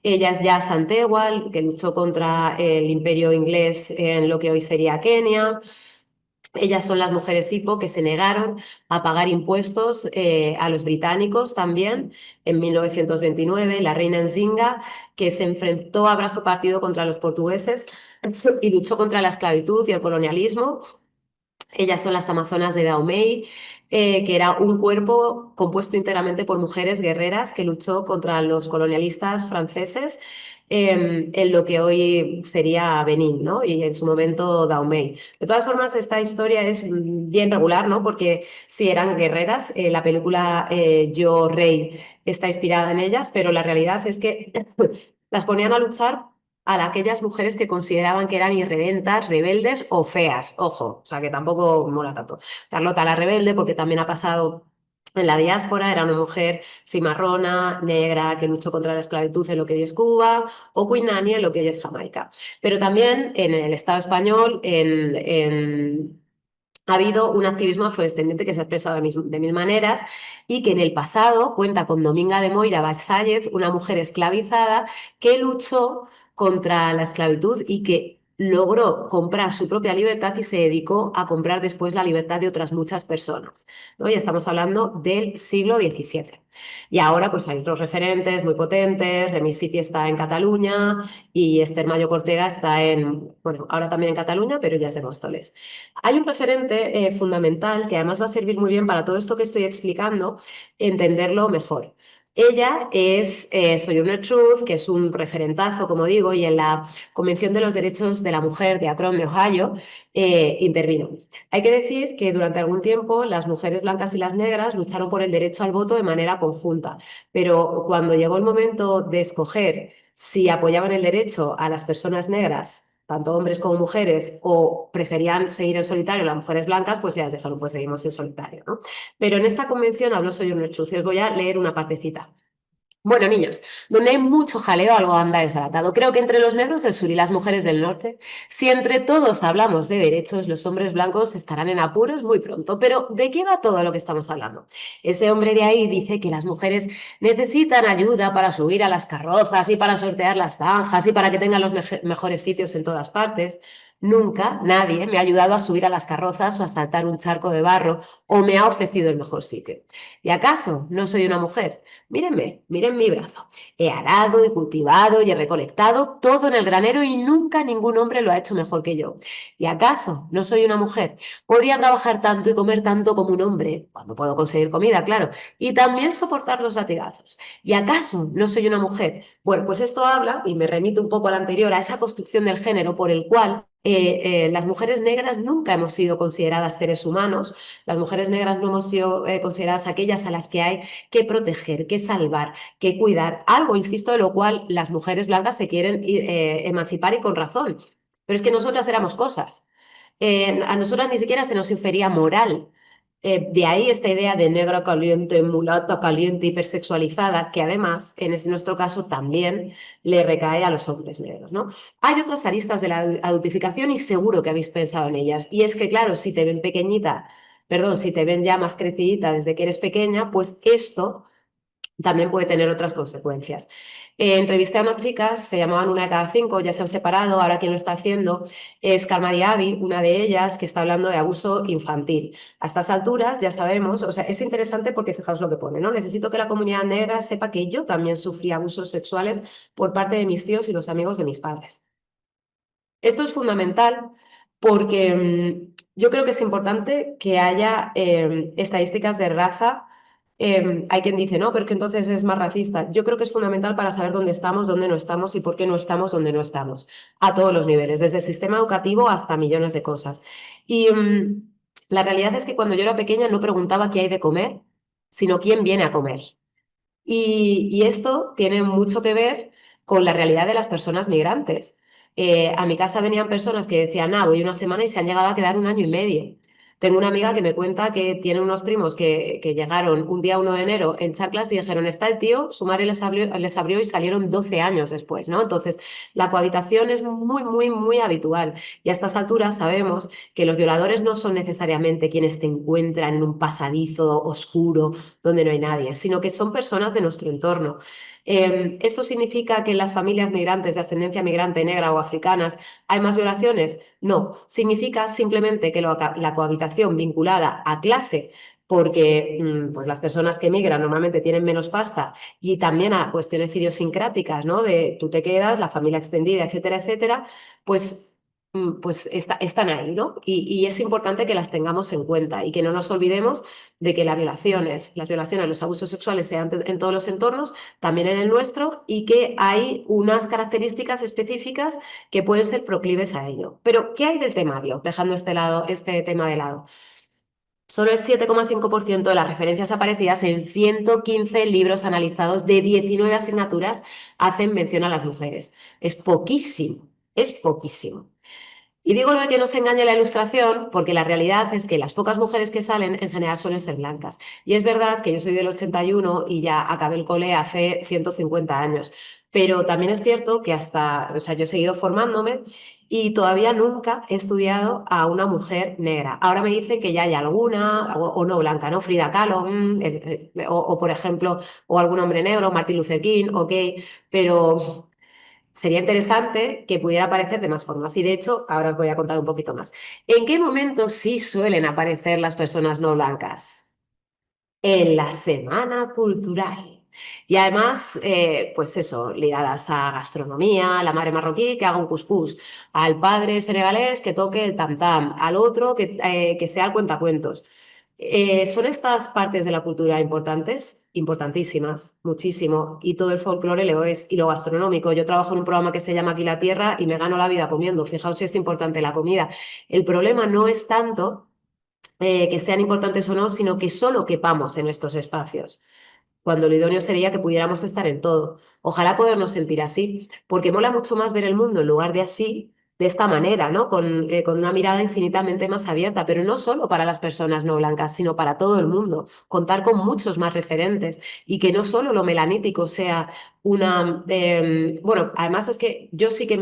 Ella es Jazz Antewal, que luchó contra el imperio inglés en lo que hoy sería Kenia. Ellas son las mujeres Ipo que se negaron a pagar impuestos a los británicos también en 1929. La reina Nzinga, que se enfrentó a brazo partido contra los portugueses y luchó contra la esclavitud y el colonialismo. Ellas son las Amazonas de Dahomey, que era un cuerpo compuesto íntegramente por mujeres guerreras que luchó contra los colonialistas franceses en lo que hoy sería Benín, ¿no? Y en su momento Dahomey. De todas formas, esta historia es bien regular, ¿no? Porque sí eran guerreras, la película Yo Rey está inspirada en ellas, pero la realidad es que las ponían a luchar a aquellas mujeres que consideraban que eran irredentas, rebeldes o feas. Ojo, o sea que tampoco mola tanto. Carlota la rebelde, porque también ha pasado en la diáspora, era una mujer cimarrona, negra, que luchó contra la esclavitud en lo que hoy es Cuba, o Queen Anne en lo que hoy es Jamaica. Pero también en el Estado español, ha habido un activismo afrodescendiente que se ha expresado de mil maneras y que en el pasado cuenta con Dominga de Moira Basállez, una mujer esclavizada que luchó contra la esclavitud y que logró comprar su propia libertad y se dedicó a comprar después la libertad de otras muchas personas, ¿no? Y estamos hablando del siglo XVII. Y ahora pues hay otros referentes muy potentes, Remi Sipi está en Cataluña y Esther Mayo Cortega está bueno, ahora también en Cataluña, pero ya es de Móstoles. Hay un referente fundamental que además va a servir muy bien para todo esto que estoy explicando, entenderlo mejor. Ella es Sojourner Truth, que es un referentazo, como digo, y en la Convención de los Derechos de la Mujer de Akron, de Ohio, intervino. Hay que decir que durante algún tiempo las mujeres blancas y las negras lucharon por el derecho al voto de manera conjunta, pero cuando llegó el momento de escoger si apoyaban el derecho a las personas negras, tanto hombres como mujeres, o preferían seguir en solitario las mujeres blancas, pues ya les dejaron, pues seguimos en solitario, ¿no? Pero en esa convención habló Sojourner Truth y os voy a leer una partecita. Bueno, niños, donde hay mucho jaleo, algo anda desbaratado. Creo que entre los negros del sur y las mujeres del norte, si entre todos hablamos de derechos, los hombres blancos estarán en apuros muy pronto. Pero, ¿de qué va todo lo que estamos hablando? Ese hombre de ahí dice que las mujeres necesitan ayuda para subir a las carrozas y para sortear las zanjas y para que tengan los mejores sitios en todas partes. Nunca nadie me ha ayudado a subir a las carrozas o a saltar un charco de barro o me ha ofrecido el mejor sitio. ¿Y acaso no soy una mujer? Mírenme, miren mi brazo. He arado, he cultivado y he recolectado todo en el granero y nunca ningún hombre lo ha hecho mejor que yo. ¿Y acaso no soy una mujer? Podría trabajar tanto y comer tanto como un hombre, cuando puedo conseguir comida, claro, y también soportar los latigazos. ¿Y acaso no soy una mujer? Bueno, pues esto habla, y me remito un poco al anterior, a esa construcción del género por el cual las mujeres negras nunca hemos sido consideradas seres humanos, las mujeres negras no hemos sido consideradas aquellas a las que hay que proteger, que salvar, que cuidar, algo, insisto, de lo cual las mujeres blancas se quieren emancipar y con razón. Pero es que nosotras éramos cosas. A nosotras ni siquiera se nos infería moral. De ahí esta idea de negra caliente, mulata caliente, hipersexualizada, que además, en nuestro caso, también le recae a los hombres negros, ¿no? Hay otras aristas de la adultificación y seguro que habéis pensado en ellas. Y es que, claro, si te ven pequeñita, perdón, si te ven ya más crecidita desde que eres pequeña, pues esto también puede tener otras consecuencias. Entrevisté a unas chicas, se llamaban Una de cada cinco, ya se han separado, ahora quien lo está haciendo es Karma Diaby, una de ellas, que está hablando de abuso infantil. A estas alturas ya sabemos, o sea, es interesante porque fijaos lo que pone, ¿no? Necesito que la comunidad negra sepa que yo también sufrí abusos sexuales por parte de mis tíos y los amigos de mis padres. Esto es fundamental porque yo creo que es importante que haya estadísticas de raza. Hay quien dice, no, pero que entonces es más racista. Yo creo que es fundamental para saber dónde estamos, dónde no estamos y por qué no estamos donde no estamos, a todos los niveles, desde el sistema educativo hasta millones de cosas. Y la realidad es que cuando yo era pequeña no preguntaba qué hay de comer, sino quién viene a comer. Y esto tiene mucho que ver con la realidad de las personas migrantes. A mi casa venían personas que decían, ah, voy una semana y se han llegado a quedar un año y medio. Tengo una amiga que me cuenta que tiene unos primos que llegaron un día 1 de enero en chanclas y dijeron, está el tío, su madre les abrió y salieron 12 años después, ¿no? Entonces, la cohabitación es muy, muy, muy habitual. Y a estas alturas sabemos que los violadores no son necesariamente quienes te encuentran en un pasadizo oscuro donde no hay nadie, sino que son personas de nuestro entorno. ¿Esto significa que en las familias migrantes de ascendencia migrante negra o africanas hay más violaciones? No, significa simplemente que la cohabitación vinculada a clase, porque pues las personas que migran normalmente tienen menos pasta y también a cuestiones idiosincráticas, ¿no? De tú te quedas, la familia extendida, etcétera, etcétera, pues pues están ahí, ¿no? Y es importante que las tengamos en cuenta y que no nos olvidemos de que las violaciones, los abusos sexuales se dan en todos los entornos, también en el nuestro, y que hay unas características específicas que pueden ser proclives a ello. Pero, ¿qué hay del temario? Dejando este tema de lado. Solo el 7,5% de las referencias aparecidas en 115 libros analizados de 19 asignaturas hacen mención a las mujeres. Es poquísimo, es poquísimo. Y digo lo de que no se engañe la ilustración porque la realidad es que las pocas mujeres que salen en general suelen ser blancas. Y es verdad que yo soy del 81 y ya acabé el cole hace 150 años. Pero también es cierto que o sea, yo he seguido formándome y todavía nunca he estudiado a una mujer negra. Ahora me dicen que ya hay alguna, o no blanca, ¿no? Frida Kahlo, o por ejemplo, o algún hombre negro, Martin Luther King, ok, pero sería interesante que pudiera aparecer de más formas. Y de hecho, ahora os voy a contar un poquito más. ¿En qué momentos sí suelen aparecer las personas no blancas? En la Semana Cultural. Y además, pues eso, ligadas a gastronomía, la madre marroquí que haga un cuscús, al padre senegalés que toque el tam-tam, al otro que sea el cuentacuentos. ¿Son estas partes de la cultura importantes? Importantísimas, muchísimo. Y todo el folclore lo es. Y lo gastronómico. Yo trabajo en un programa que se llama Aquí la Tierra y me gano la vida comiendo. Fijaos si es importante la comida. El problema no es tanto que sean importantes o no, sino que solo quepamos en estos espacios, cuando lo idóneo sería que pudiéramos estar en todo. Ojalá podernos sentir así, porque mola mucho más ver el mundo en lugar de así, de esta manera, ¿no? Con una mirada infinitamente más abierta, pero no solo para las personas no blancas, sino para todo el mundo. Contar con muchos más referentes y que no solo lo melanítico sea una... bueno, además es que yo sí que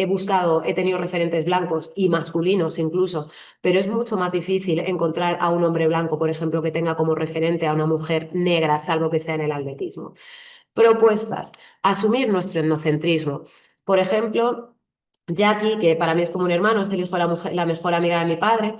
he buscado, he tenido referentes blancos y masculinos incluso, pero es mucho más difícil encontrar a un hombre blanco, por ejemplo, que tenga como referente a una mujer negra, salvo que sea en el atletismo. Propuestas. Asumir nuestro etnocentrismo. Por ejemplo, Jackie, que para mí es como un hermano, es el hijo de la mejor amiga de mi padre,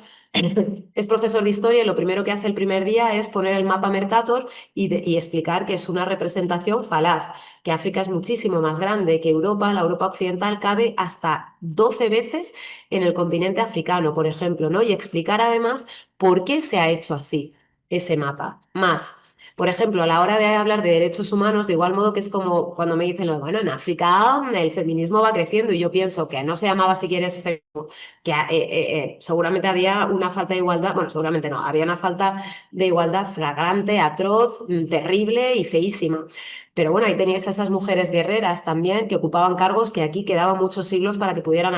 es profesor de historia y lo primero que hace el primer día es poner el mapa Mercator y explicar que es una representación falaz, que África es muchísimo más grande, que Europa, la Europa occidental, cabe hasta 12 veces en el continente africano, por ejemplo, ¿no? Y explicar además por qué se ha hecho así ese mapa. Más. Por ejemplo, a la hora de hablar de derechos humanos, de igual modo que es como cuando me dicen, bueno, en África el feminismo va creciendo y yo pienso que no se llamaba si quieres feminismo, que seguramente había una falta de igualdad, bueno, seguramente no, había una falta de igualdad flagrante, atroz, terrible y feísima. Pero bueno, ahí teníais a esas mujeres guerreras también que ocupaban cargos que aquí quedaban muchos siglos para que pudieran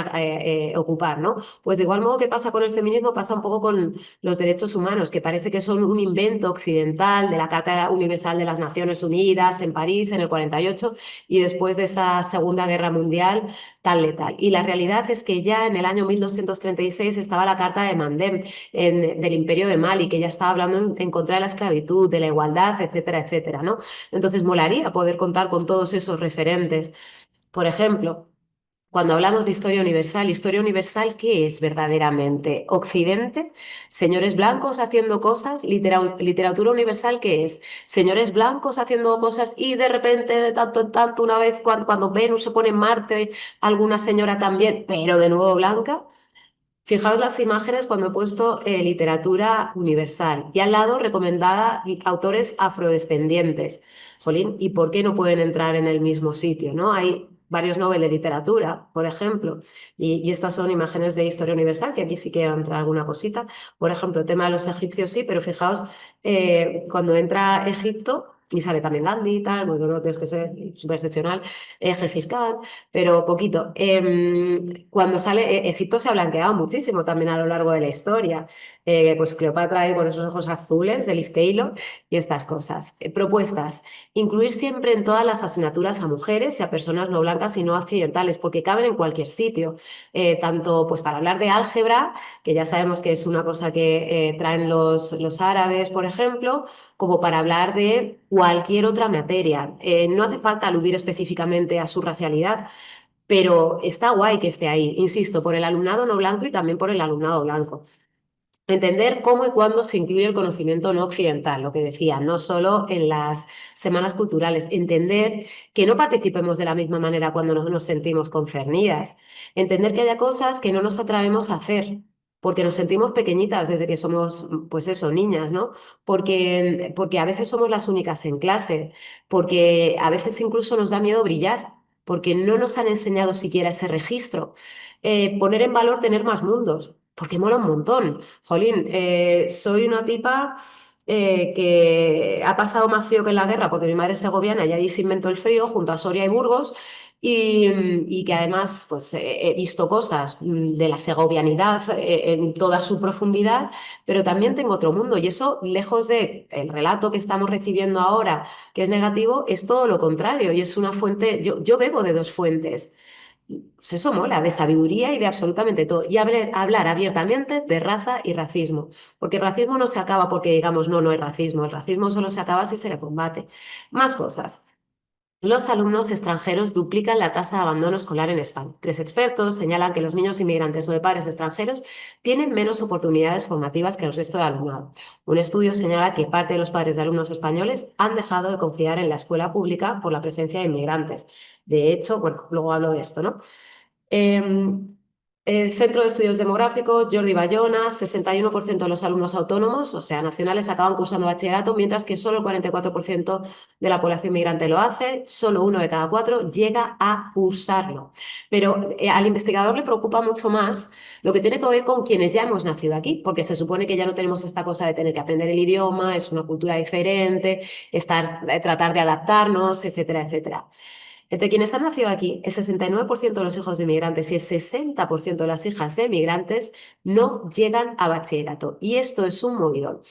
ocupar, ¿no? Pues de igual modo que pasa con el feminismo, pasa un poco con los derechos humanos, que parece que son un invento occidental de la Carta Universal de las Naciones Unidas en París en el 48 y después de esa Segunda Guerra Mundial tan letal. Y la realidad es que ya en el año 1236 estaba la Carta de Mandem del Imperio de Mali, que ya estaba hablando en contra de la esclavitud, de la igualdad, etcétera, etcétera, ¿no? Entonces molaría poder contar con todos esos referentes. Por ejemplo, cuando hablamos de historia universal, ¿qué es verdaderamente? ¿Occidente? ¿Señores blancos haciendo cosas? ¿Literatura universal qué es? ¿Señores blancos haciendo cosas y de repente, de tanto en tanto, una vez cuando Venus se pone en Marte, alguna señora también, pero de nuevo blanca? Fijaos las imágenes cuando he puesto literatura universal y al lado recomendada autores afrodescendientes. Jolín, ¿y por qué no pueden entrar en el mismo sitio, no? Hay varios Nobel de literatura, por ejemplo, y estas son imágenes de historia universal, que aquí sí que entra alguna cosita. Por ejemplo, el tema de los egipcios sí, pero fijaos, cuando entra Egipto y sale también Gandhi y tal, bueno, no tienes que ser súper excepcional, Gengis Khan, pero poquito. Cuando sale, Egipto se ha blanqueado muchísimo también a lo largo de la historia. Pues Cleopatra ahí con esos ojos azules de Liv Taylor y estas cosas. Propuestas. Incluir siempre en todas las asignaturas a mujeres y a personas no blancas y no occidentales, porque caben en cualquier sitio. Tanto pues para hablar de álgebra, que ya sabemos que es una cosa que traen los árabes, por ejemplo, como para hablar de cualquier otra materia. No hace falta aludir específicamente a su racialidad, pero está guay que esté ahí, insisto, por el alumnado no blanco y también por el alumnado blanco. Entender cómo y cuándo se incluye el conocimiento no occidental, lo que decía, no solo en las semanas culturales. Entender que no participemos de la misma manera cuando nos sentimos concernidas. Entender que haya cosas que no nos atrevemos a hacer, porque nos sentimos pequeñitas desde que somos, pues eso, niñas, ¿no? Porque a veces somos las únicas en clase, porque a veces incluso nos da miedo brillar, porque no nos han enseñado siquiera ese registro. Poner en valor tener más mundos, porque mola un montón. Jolín, soy una tipa que ha pasado más frío que en la guerra, porque mi madre es segoviana y allí se inventó el frío junto a Soria y Burgos, y que además pues, he visto cosas de la segovianidad en toda su profundidad, pero también tengo otro mundo, y eso, lejos de el relato que estamos recibiendo ahora, que es negativo, es todo lo contrario, y es una fuente, yo bebo de dos fuentes. Pues eso mola, de sabiduría y de absolutamente todo. Y hablar abiertamente de raza y racismo. Porque el racismo no se acaba porque digamos no, no hay racismo. El racismo solo se acaba si se le combate. Más cosas. los alumnos extranjeros duplican la tasa de abandono escolar en España. 3 expertos señalan que los niños inmigrantes o de padres extranjeros tienen menos oportunidades formativas que el resto del alumnado. Un estudio señala que parte de los padres de alumnos españoles han dejado de confiar en la escuela pública por la presencia de inmigrantes. De hecho, bueno, luego hablo de esto, ¿no? El Centro de Estudios Demográficos, Jordi Bayona, 61% de los alumnos autónomos, o sea, nacionales, acaban cursando bachillerato, mientras que solo el 44% de la población migrante lo hace, solo 1 de cada 4 llega a cursarlo. Pero al investigador le preocupa mucho más lo que tiene que ver con quienes ya hemos nacido aquí, porque se supone que ya no tenemos esta cosa de tener que aprender el idioma, es una cultura diferente, tratar de adaptarnos, etcétera, etcétera. Entre quienes han nacido aquí, el 69% de los hijos de inmigrantes y el 60% de las hijas de migrantes no llegan a bachillerato. Y esto es un movidón.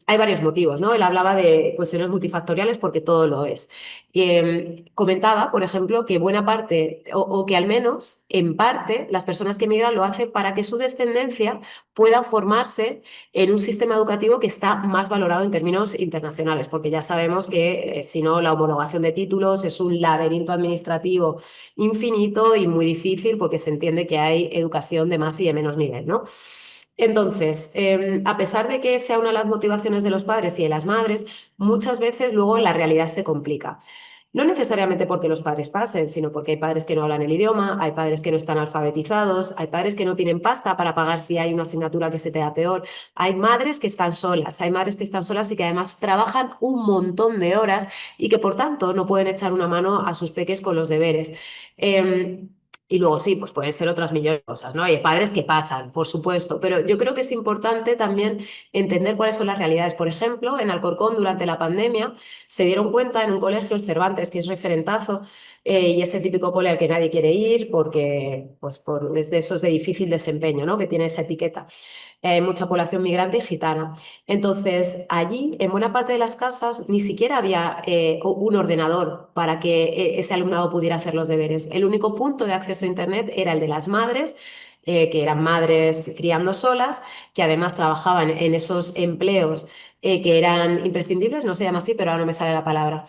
Hay varios motivos, ¿no? Él hablaba de cuestiones multifactoriales porque todo lo es. Comentaba, por ejemplo, que buena parte, o que al menos en parte, las personas que emigran lo hacen para que su descendencia pueda formarse en un sistema educativo que está más valorado en términos internacionales, porque ya sabemos que si no, la homologación de títulos es un laberinto administrativo infinito y muy difícil porque se entiende que hay educación de más y de menos nivel, ¿no? Entonces, a pesar de que sea una de las motivaciones de los padres y de las madres, muchas veces luego la realidad se complica. No necesariamente porque los padres pasen, sino porque hay padres que no hablan el idioma, hay padres que no están alfabetizados, hay padres que no tienen pasta para pagar si hay una asignatura que se te da peor, hay madres que están solas, hay madres que están solas y que además trabajan un montón de horas y que por tanto no pueden echar una mano a sus peques con los deberes. Y luego sí, pues pueden ser otras millones de cosas, ¿no? Hay padres que pasan, por supuesto, pero yo creo que es importante también entender cuáles son las realidades. Por ejemplo, en Alcorcón, durante la pandemia, se dieron cuenta en un colegio, el Cervantes, que es referentazo, y es el típico cole al que nadie quiere ir porque pues, es de esos de difícil desempeño, ¿no? Que tiene esa etiqueta. Hay mucha población migrante y gitana. Entonces, allí, en buena parte de las casas, ni siquiera había un ordenador para que ese alumnado pudiera hacer los deberes. El único punto de acceso a Internet era el de las madres, que eran madres criando solas, que además trabajaban en esos empleos que eran imprescindibles, no se llama así, pero ahora no me sale la palabra,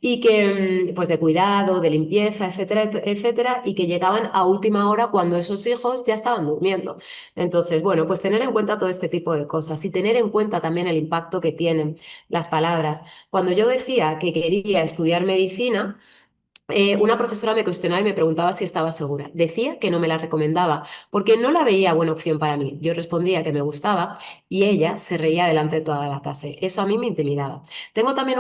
y que, pues de cuidado, de limpieza, etcétera, etcétera, y que llegaban a última hora cuando esos hijos ya estaban durmiendo. Entonces, bueno, pues tener en cuenta todo este tipo de cosas y tener en cuenta también el impacto que tienen las palabras. Cuando yo decía que quería estudiar medicina, una profesora me cuestionaba y me preguntaba si estaba segura. Decía que no me la recomendaba porque no la veía buena opción para mí. Yo respondía que me gustaba y ella se reía delante de toda la clase. Eso a mí me intimidaba. Tengo también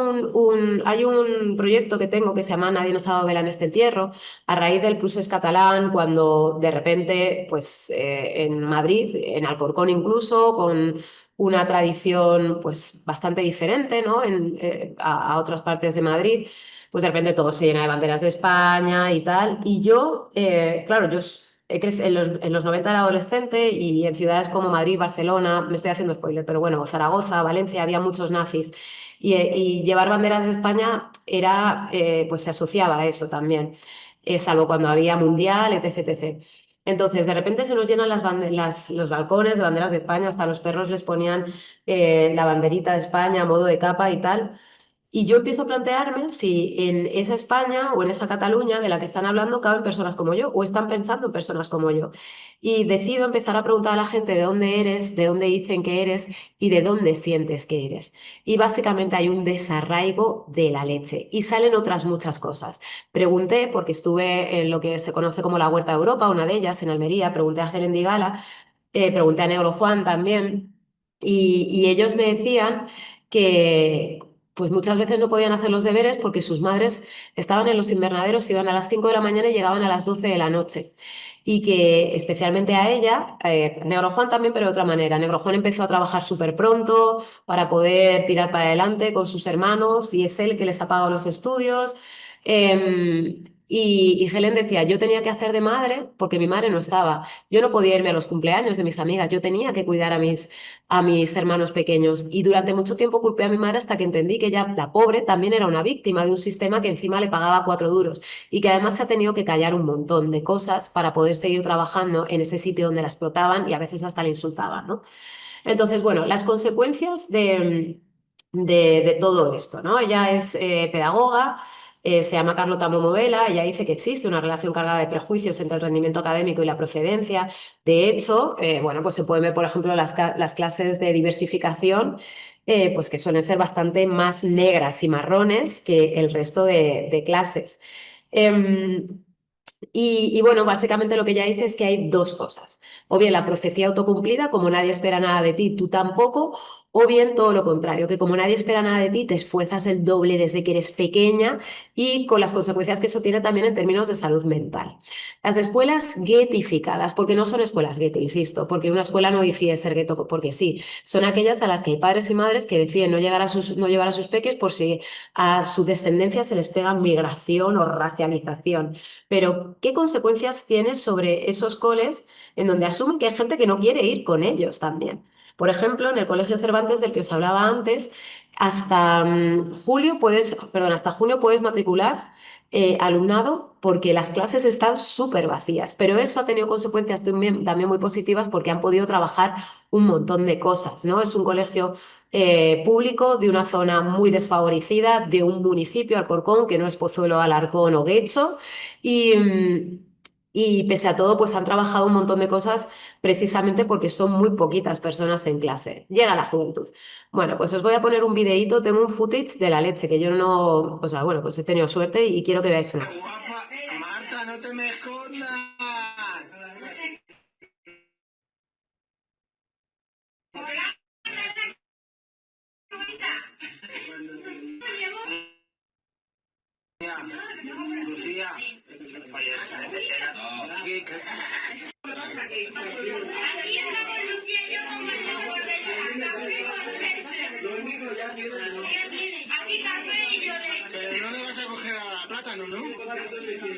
hay un proyecto que tengo que se llama Nadie nos ha dado vela en este entierro, a raíz del Procés catalán, cuando de repente, pues en Madrid, en Alcorcón incluso, con una tradición pues bastante diferente, ¿no? A otras partes de Madrid, pues de repente todo se llena de banderas de España y tal. Y yo, claro, he crecido en los 90 era adolescente y en ciudades como Madrid, Barcelona, me estoy haciendo spoiler, pero bueno, Zaragoza, Valencia, había muchos nazis. Y llevar banderas de España era, pues se asociaba a eso también, salvo cuando había mundial, etc, etc. Entonces, de repente se nos llenan los balcones de banderas de España, hasta los perros les ponían la banderita de España a modo de capa y tal. Y yo empiezo a plantearme si en esa España o en esa Cataluña de la que están hablando caben personas como yo o están pensando en personas como yo. Y decido empezar a preguntar a la gente de dónde eres, de dónde dicen que eres y de dónde sientes que eres. Y básicamente hay un desarraigo de la leche y salen otras muchas cosas. Pregunté, porque estuve en lo que se conoce como la Huerta de Europa, una de ellas en Almería, pregunté a Helen Digala, pregunté a Negro Juan también, y ellos me decían que pues muchas veces no podían hacer los deberes porque sus madres estaban en los invernaderos, iban a las 5 de la mañana y llegaban a las 12 de la noche. Y que especialmente a ella, Negro Juan también, pero de otra manera. Negro Juan empezó a trabajar súper pronto para poder tirar para adelante con sus hermanos y es él que les ha pagado los estudios. Y Helen decía, yo tenía que hacer de madre porque mi madre no estaba. Yo no podía irme a los cumpleaños de mis amigas, yo tenía que cuidar a mis hermanos pequeños. Y durante mucho tiempo culpé a mi madre hasta que entendí que ella, la pobre, también era una víctima de un sistema que encima le pagaba 4 duros y que además se ha tenido que callar un montón de cosas para poder seguir trabajando en ese sitio donde la explotaban y a veces hasta la insultaban, ¿no? Entonces, bueno, las consecuencias de todo esto, ¿no? Ella es pedagoga, se llama Carlota Momovela, ella dice que existe una relación cargada de prejuicios entre el rendimiento académico y la procedencia. De hecho, bueno, pues se pueden ver, por ejemplo, las clases de diversificación, pues que suelen ser bastante más negras y marrones que el resto de clases. Em, y bueno, básicamente lo que ella dice es que hay dos cosas. O bien la profecía autocumplida, como nadie espera nada de ti, tú tampoco, o bien todo lo contrario, que como nadie espera nada de ti, te esfuerzas el doble desde que eres pequeña y con las consecuencias que eso tiene también en términos de salud mental. Las escuelas guetificadas, porque no son escuelas gueto, insisto, porque una escuela no decide ser gueto porque sí, son aquellas a las que hay padres y madres que deciden no llevar a sus peques por si a su descendencia se les pega migración o racialización. Pero, ¿qué consecuencias tiene sobre esos coles en donde asumen que hay gente que no quiere ir con ellos también? Por ejemplo, en el Colegio Cervantes del que os hablaba antes, hasta hasta junio puedes matricular alumnado porque las clases están súper vacías. Pero eso ha tenido consecuencias también muy positivas porque han podido trabajar un montón de cosas, ¿no? Es un colegio público de una zona muy desfavorecida, de un municipio, Alcorcón, que no es Pozuelo, Alarcón o Guecho, y, y pese a todo, pues han trabajado un montón de cosas precisamente porque son muy poquitas personas en clase. Llega la juventud. Bueno, pues os voy a poner un videíto, tengo un footage de la leche, que yo no, o sea, bueno, pues he tenido suerte y quiero que veáis una. Guapa, Marta, no te me escondas. Lucía, pero no le vas a coger a plátano, ¿no?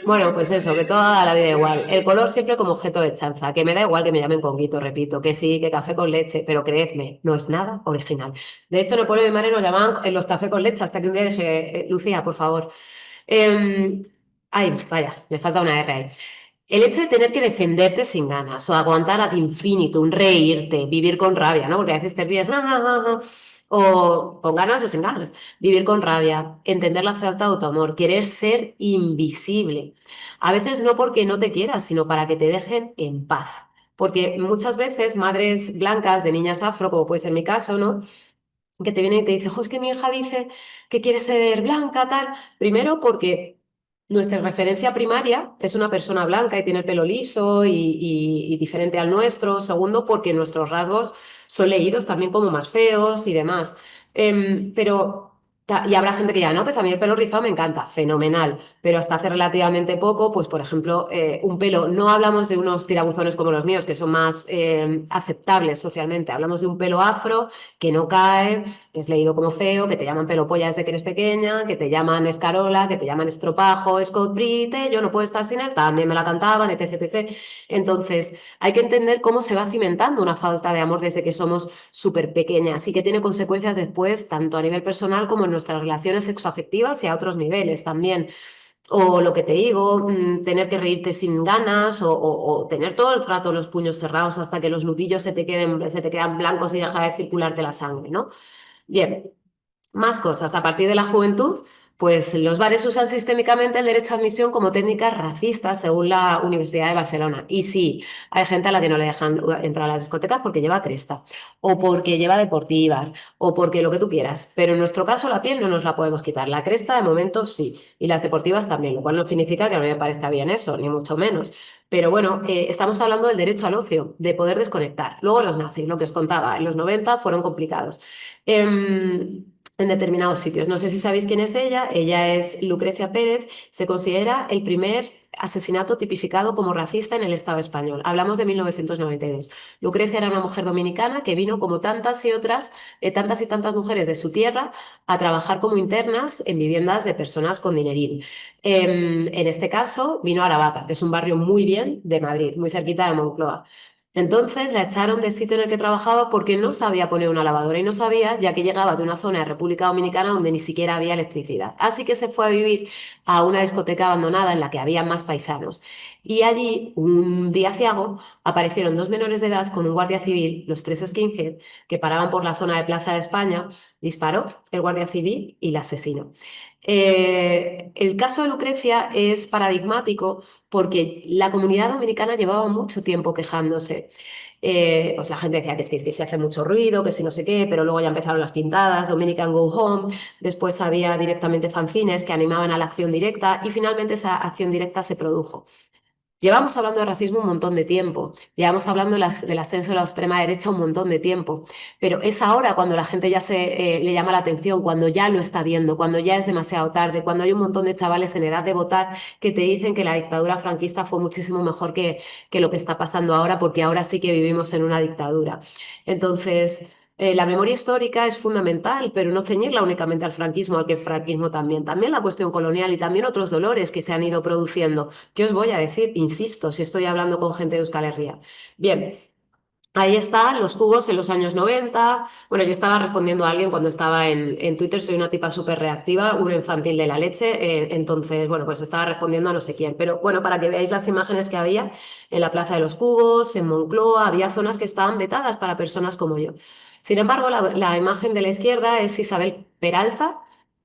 Bueno, pues eso, que toda la vida igual. El color siempre como objeto de chanza, que me da igual que me llamen conguito, repito, que sí, que café con leche, pero creedme, no es nada original. De hecho, en el pueblo de mi madre nos llamaban los café con leche, hasta que un día dije, Lucía, por favor. Em, Ay, vaya, me falta una R ahí. El hecho de tener que defenderte sin ganas o aguantar ad infinitum, reírte, vivir con rabia, ¿no? Porque a veces te ríes, o con ganas o sin ganas, vivir con rabia, entender la falta de autoamor, querer ser invisible. A veces no porque no te quieras, sino para que te dejen en paz. Porque muchas veces madres blancas de niñas afro, como puede ser mi caso, ¿no? Que te viene y te dice, jo, es que mi hija dice que quiere ser blanca, tal. Primero porque nuestra referencia primaria es una persona blanca y tiene el pelo liso y diferente al nuestro. Segundo, porque nuestros rasgos son leídos también como más feos y demás. Y habrá gente que diga, no, pues a mí el pelo rizado me encanta, fenomenal. Pero hasta hace relativamente poco, pues por ejemplo, un pelo, no hablamos de unos tirabuzones como los míos, que son más aceptables socialmente. Hablamos de un pelo afro que no cae, que es leído como feo, que te llaman pelo polla desde que eres pequeña, que te llaman escarola, que te llaman estropajo, Scott Brite, yo no puedo estar sin él, también me la cantaban, etc, etc. Entonces, hay que entender cómo se va cimentando una falta de amor desde que somos súper pequeñas y que tiene consecuencias después, tanto a nivel personal como en nuestras relaciones sexoafectivas y a otros niveles también. O lo que te digo, tener que reírte sin ganas o tener todo el rato los puños cerrados hasta que los nudillos se te quedan blancos y deja de circularte la sangre, ¿no? Bien, más cosas. A partir de la juventud, pues los bares usan sistémicamente el derecho a admisión como técnica racista según la Universidad de Barcelona. Y sí, hay gente a la que no le dejan entrar a las discotecas porque lleva cresta, o porque lleva deportivas, o porque lo que tú quieras. Pero en nuestro caso la piel no nos la podemos quitar. La cresta de momento sí, y las deportivas también, lo cual no significa que a mí me parezca bien eso, ni mucho menos. Pero bueno, estamos hablando del derecho al ocio, de poder desconectar. Luego los nazis, lo que os contaba, en los 90 fueron complicados. En determinados sitios. No sé si sabéis quién es ella. Ella es Lucrecia Pérez. Se considera el primer asesinato tipificado como racista en el Estado español. Hablamos de 1992. Lucrecia era una mujer dominicana que vino como tantas y otras, tantas y tantas mujeres de su tierra a trabajar como internas en viviendas de personas con dinerín. En este caso vino a Aravaca, que es un barrio muy bien de Madrid, muy cerquita de Moncloa. Entonces la echaron del sitio en el que trabajaba porque no sabía poner una lavadora y no sabía, ya que llegaba de una zona de República Dominicana donde ni siquiera había electricidad. Así que se fue a vivir a una discoteca abandonada en la que había más paisanos. Y allí, un día aciago, aparecieron dos menores de edad con un guardia civil, los tres skinhead, que paraban por la zona de Plaza de España. Disparó el guardia civil y la asesinó. El caso de Lucrecia es paradigmático porque la comunidad dominicana llevaba mucho tiempo quejándose. Pues la gente decía que se hace mucho ruido, que si no sé qué, pero luego ya empezaron las pintadas, Dominican Go Home, después había directamente fanzines que animaban a la acción directa y finalmente esa acción directa se produjo. Llevamos hablando de racismo un montón de tiempo, llevamos hablando del ascenso de la extrema derecha un montón de tiempo, pero es ahora cuando la gente ya le llama la atención, cuando ya lo está viendo, cuando ya es demasiado tarde, cuando hay un montón de chavales en edad de votar que te dicen que la dictadura franquista fue muchísimo mejor que lo que está pasando ahora, porque ahora sí que vivimos en una dictadura. Entonces... la memoria histórica es fundamental, pero no ceñirla únicamente al franquismo, al que el franquismo también la cuestión colonial y también otros dolores que se han ido produciendo. ¿Qué os voy a decir? Insisto, si estoy hablando con gente de Euskal Herria. Bien, ahí están los cubos en los años 90. Bueno, yo estaba respondiendo a alguien cuando estaba en Twitter, soy una tipa súper reactiva, un infantil de la leche, entonces, bueno, pues estaba respondiendo a no sé quién. Pero bueno, para que veáis las imágenes que había en la Plaza de los Cubos, en Moncloa, había zonas que estaban vetadas para personas como yo. Sin embargo, la imagen de la izquierda es Isabel Peralta,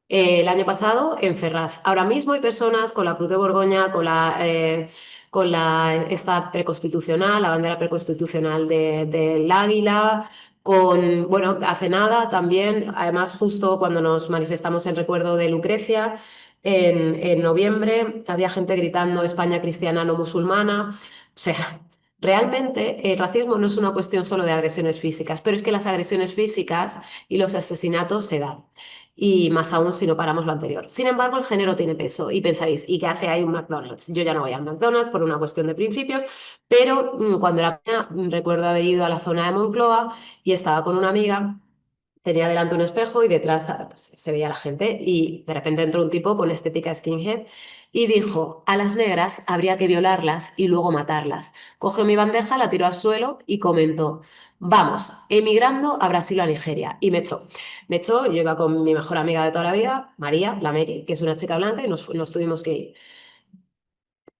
el año pasado en Ferraz. Ahora mismo hay personas con la Cruz de Borgoña, esta preconstitucional, la bandera preconstitucional del Águila, bueno, hace nada también, además justo cuando nos manifestamos en recuerdo de Lucrecia, en noviembre, había gente gritando España cristiana no musulmana. O sea, realmente el racismo no es una cuestión solo de agresiones físicas, pero es que las agresiones físicas y los asesinatos se dan. Y más aún si no paramos lo anterior. Sin embargo, el género tiene peso y pensáis, ¿y qué hace ahí un McDonald's? Yo ya no voy a McDonald's por una cuestión de principios, pero cuando era pequeña recuerdo haber ido a la zona de Moncloa y estaba con una amiga. Tenía delante un espejo y detrás pues, se veía la gente y de repente entró un tipo con estética skinhead y dijo, a las negras habría que violarlas y luego matarlas. Cogió mi bandeja, la tiró al suelo y comentó, vamos, emigrando a Brasil o a Nigeria. Y me echó. Me echó, yo iba con mi mejor amiga de toda la vida, María, la Mary, que es una chica blanca, y nos tuvimos que ir.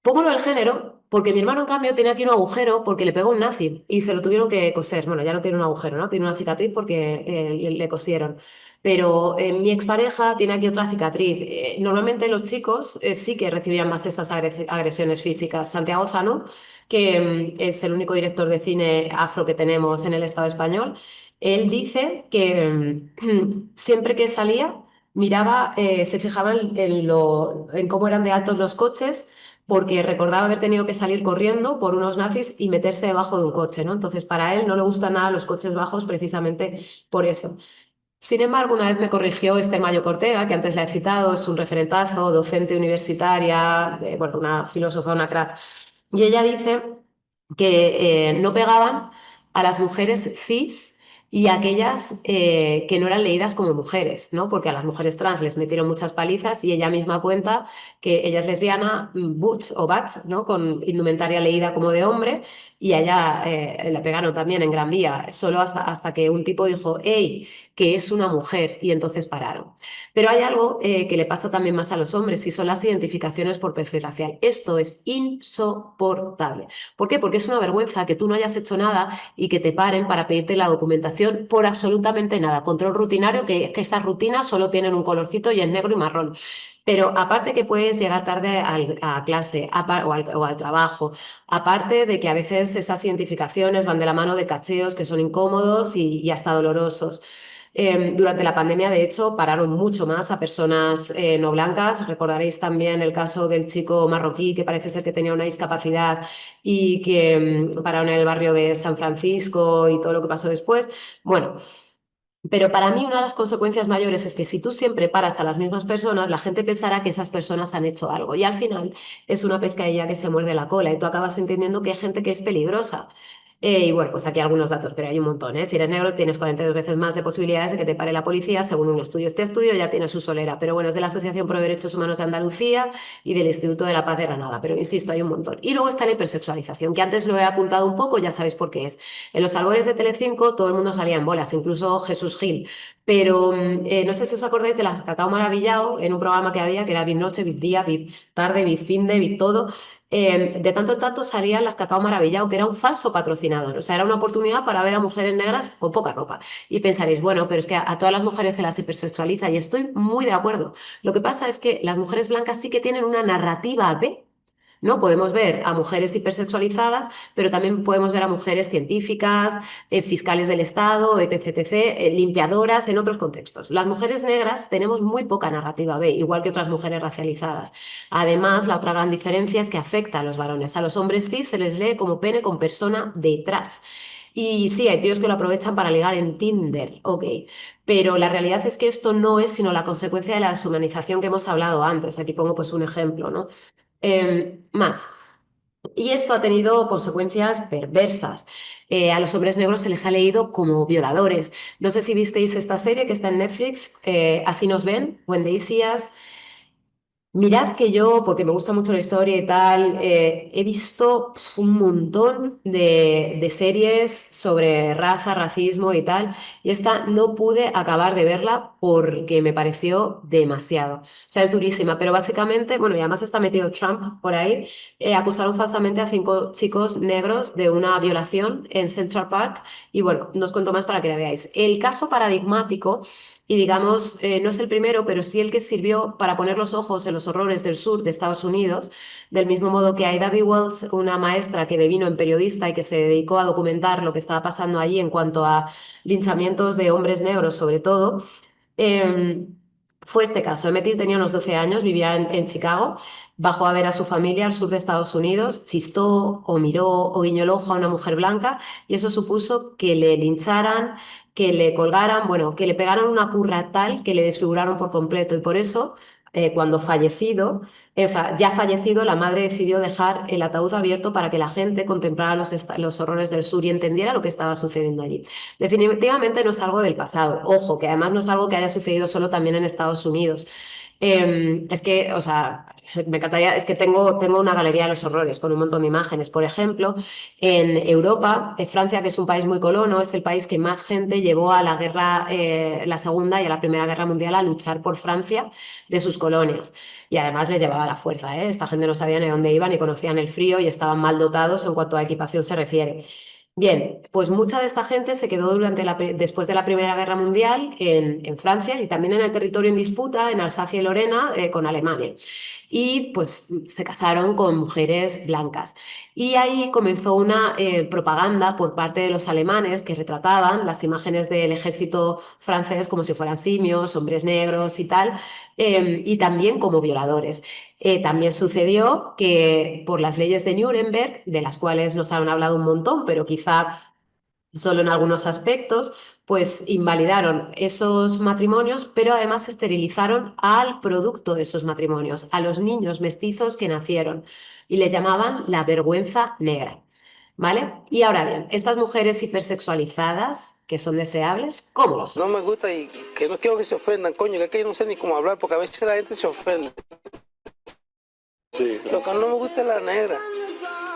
Pongo lo del género porque mi hermano, en cambio, tenía aquí un agujero porque le pegó un nazi y se lo tuvieron que coser. Bueno, ya no tiene un agujero, ¿no? Tiene una cicatriz porque le cosieron. Pero mi expareja tiene aquí otra cicatriz. Normalmente los chicos sí que recibían más esas agresiones físicas. Santiago Zano, que es el único director de cine afro que tenemos en el Estado español, él dice que siempre que salía miraba, se fijaba en cómo eran de altos los coches porque recordaba haber tenido que salir corriendo por unos nazis y meterse debajo de un coche, ¿no? Entonces, para él no le gustan nada los coches bajos precisamente por eso. Sin embargo, una vez me corrigió Esther Mayo Cortega, que antes la he citado, es un referentazo, docente universitaria, bueno, una filósofa, una crack, y ella dice que no pegaban a las mujeres cis y a aquellas que no eran leídas como mujeres, ¿no? Porque a las mujeres trans les metieron muchas palizas y ella misma cuenta que ella es lesbiana, butch o batch, ¿no? Con indumentaria leída como de hombre y a ella la pegaron también en Gran Vía, solo hasta que un tipo dijo, hey, que es una mujer y entonces pararon. Pero hay algo que le pasa también más a los hombres y son las identificaciones por perfil racial. Esto es insoportable. ¿Por qué? Porque es una vergüenza que tú no hayas hecho nada y que te paren para pedirte la documentación por absolutamente nada. Control rutinario, que es que esas rutinas solo tienen un colorcito y es negro y marrón. Pero aparte que puedes llegar tarde a clase o al trabajo, aparte de que a veces esas identificaciones van de la mano de cacheos que son incómodos y hasta dolorosos. Durante la pandemia, de hecho, pararon mucho más a personas no blancas. Recordaréis también el caso del chico marroquí que parece ser que tenía una discapacidad y que pararon en el barrio de San Francisco y todo lo que pasó después. Bueno, pero para mí una de las consecuencias mayores es que si tú siempre paras a las mismas personas, la gente pensará que esas personas han hecho algo y al final es una pescadilla que se muerde la cola y tú acabas entendiendo que hay gente que es peligrosa. Y bueno, pues aquí algunos datos, pero hay un montón, ¿eh? Si eres negro tienes 42 veces más de posibilidades de que te pare la policía, según un estudio. Este estudio ya tiene su solera, pero bueno, es de la Asociación Pro Derechos Humanos de Andalucía y del Instituto de la Paz de Granada, pero insisto, hay un montón. Y luego está la hipersexualización, que antes lo he apuntado un poco, ya sabéis por qué es. En los albores de Telecinco todo el mundo salía en bolas, incluso Jesús Gil, pero no sé si os acordáis de las Cacao Maravillao en un programa que había, que era Bit Noche, Bit Día, Bit Tarde, Bit Finde, Bit Todo. De tanto en tanto salían las Cacao Maravillao, que era un falso patrocinador, o sea, era una oportunidad para ver a mujeres negras con poca ropa. Y pensaréis, bueno, pero es que a todas las mujeres se las hipersexualiza y estoy muy de acuerdo. Lo que pasa es que las mujeres blancas sí que tienen una narrativa B. ¿No? Podemos ver a mujeres hipersexualizadas, pero también podemos ver a mujeres científicas, fiscales del Estado, etc., limpiadoras en otros contextos. Las mujeres negras tenemos muy poca narrativa B, igual que otras mujeres racializadas. Además, la otra gran diferencia es que afecta a los varones. A los hombres cis se les lee como pene con persona detrás. Y sí, hay tíos que lo aprovechan para ligar en Tinder, ok, pero la realidad es que esto no es sino la consecuencia de la deshumanización que hemos hablado antes. Aquí pongo pues un ejemplo, ¿no? Más. Y esto ha tenido consecuencias perversas. A los hombres negros se les ha leído como violadores. No sé si visteis esta serie que está en Netflix, Así nos ven, When They See Us. Mirad que yo, porque me gusta mucho la historia y tal, he visto un montón de series sobre raza, racismo y tal, y esta no pude acabar de verla porque me pareció demasiado. O sea, es durísima, pero básicamente, bueno, y además está metido Trump por ahí, acusaron falsamente a 5 chicos negros de una violación en Central Park, y bueno, no os cuento más para que la veáis. El caso paradigmático y digamos, no es el primero, pero sí el que sirvió para poner los ojos en los horrores del sur de Estados Unidos, del mismo modo que Ida B. Wells, una maestra que devino en periodista y que se dedicó a documentar lo que estaba pasando allí en cuanto a linchamientos de hombres negros, sobre todo. Eh, Fue este caso. Emmett Till tenía unos 12 años, vivía en Chicago, bajó a ver a su familia al sur de Estados Unidos, chistó o miró o guiñó el ojo a una mujer blanca y eso supuso que le lincharan, que le colgaran, bueno, que le pegaran una curra tal que le desfiguraron por completo y por eso, cuando fallecido, o sea, ya fallecido, la madre decidió dejar el ataúd abierto para que la gente contemplara los horrores del sur y entendiera lo que estaba sucediendo allí. Definitivamente no es algo del pasado. Ojo, que además no es algo que haya sucedido solo también en Estados Unidos. Es que, o sea, me encantaría, es que tengo una galería de los horrores con un montón de imágenes. Por ejemplo, en Europa, Francia, que es un país muy colono, es el país que más gente llevó a la guerra, la Segunda y a la Primera Guerra Mundial a luchar por Francia de sus colonias. Y además les llevaba la fuerza, ¿eh? Esta gente no sabía ni dónde iban, ni conocían el frío y estaban mal dotados en cuanto a equipación se refiere. Bien, pues mucha de esta gente se quedó después de la Primera Guerra Mundial en Francia y también en el territorio en disputa, en Alsacia y Lorena, con Alemania. Y pues se casaron con mujeres blancas. Y ahí comenzó una propaganda por parte de los alemanes que retrataban las imágenes del ejército francés como si fueran simios, hombres negros y tal, y también como violadores. También sucedió que por las leyes de Nuremberg, de las cuales nos han hablado un montón, pero quizá solo en algunos aspectos, pues invalidaron esos matrimonios, pero además esterilizaron al producto de esos matrimonios, a los niños mestizos que nacieron, y les llamaban la vergüenza negra. ¿Vale? Y ahora bien, estas mujeres hipersexualizadas, que son deseables, ¿cómo lo son? No me gusta y que no quiero que se ofendan, coño, que aquí no sé ni cómo hablar porque a veces la gente se ofende. Sí. Lo que no me gusta es la negra.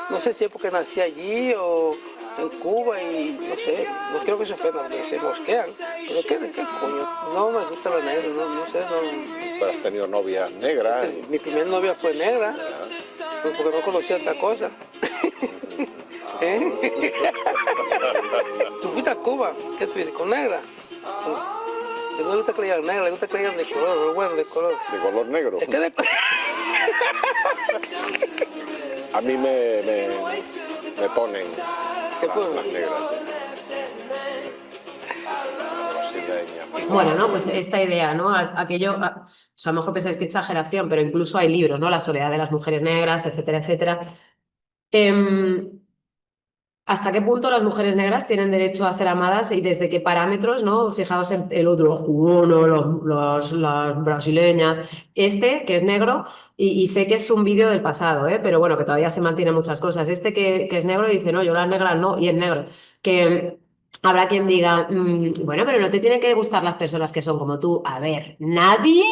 No sé si es porque nací allí o en Cuba y no sé, no quiero que se ofendan porque se mosquean. Pero ¿qué coño? No me gusta la negra, no sé, no. Pero has tenido novias negras. Mi primera novia fue negra, porque no conocía otra cosa. ¿Eh? ¿Tú fuiste a Cuba? ¿Qué tuviste? ¿Con negra? No le gusta que le digan negra, le gusta que le digan de color, bueno, de color. De color negro. Es que de... A mí me ponen ¿Qué ponen? las negras. Brasileñas. Bueno, ¿no? Pues esta idea, ¿no? Aquello, o sea, a lo mejor pensáis que exageración, pero incluso hay libros, ¿no? La soledad de las mujeres negras, etcétera, etcétera. Em, ¿Hasta qué punto las mujeres negras tienen derecho a ser amadas y desde qué parámetros, ¿no? Fijaos el otro, los cubanos, las brasileñas, que es negro, y sé que es un vídeo del pasado, ¿eh? Pero bueno, que todavía se mantienen muchas cosas. Que es negro y dice, no, yo las negras no, y es negro. Que habrá quien diga, bueno, pero no te tienen que gustar las personas que son como tú. A ver, nadie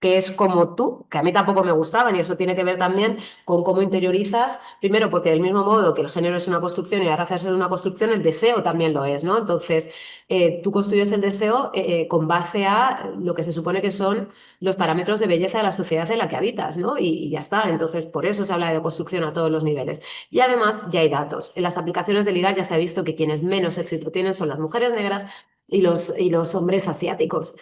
que es como tú, que a mí tampoco me gustaban, y eso tiene que ver también con cómo interiorizas, primero porque del mismo modo que el género es una construcción y la raza es una construcción, el deseo también lo es, ¿no? Entonces, tú construyes el deseo con base a lo que se supone que son los parámetros de belleza de la sociedad en la que habitas, ¿no? Y ya está. Entonces, por eso se habla de construcción a todos los niveles. Y además, ya hay datos. En las aplicaciones de ligar ya se ha visto que quienes menos éxito tienen son las mujeres negras y los hombres asiáticos.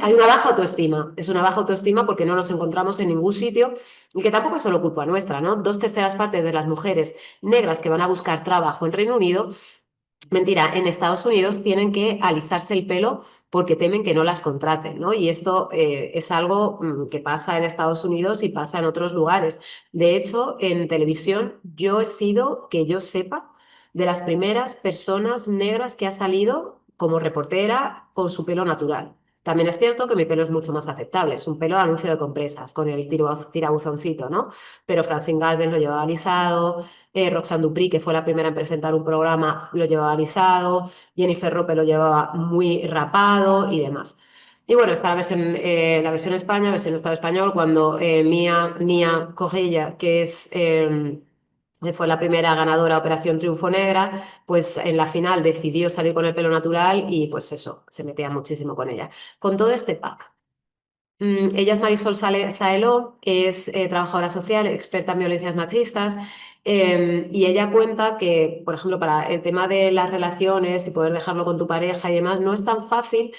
Hay una baja autoestima, es una baja autoestima porque no nos encontramos en ningún sitio y que tampoco es solo culpa nuestra, ¿no? 2/3 de las mujeres negras que van a buscar trabajo en Reino Unido, mentira, en Estados Unidos tienen que alisarse el pelo porque temen que no las contraten, ¿no? Y esto es algo que pasa en Estados Unidos y pasa en otros lugares. De hecho, en televisión yo he sido, que yo sepa, de las primeras personas negras que ha salido como reportera con su pelo natural. También es cierto que mi pelo es mucho más aceptable, es un pelo de anuncio de compresas, con el tirabuzoncito, ¿no? Pero Francine Galvez lo llevaba alisado, Roxane Dupri, que fue la primera en presentar un programa, lo llevaba alisado, Jennifer Rope lo llevaba muy rapado y demás. Y bueno, está la versión España, versión Estado español, cuando Nia Correia, que fue la primera ganadora de Operación Triunfo Negra, pues en la final decidió salir con el pelo natural y pues eso, se metía muchísimo con ella. Con todo este pack. Ella es Marisol Saeló, es trabajadora social, experta en violencias machistas, y ella cuenta que, por ejemplo, para el tema de las relaciones y poder dejarlo con tu pareja y demás, no es tan fácil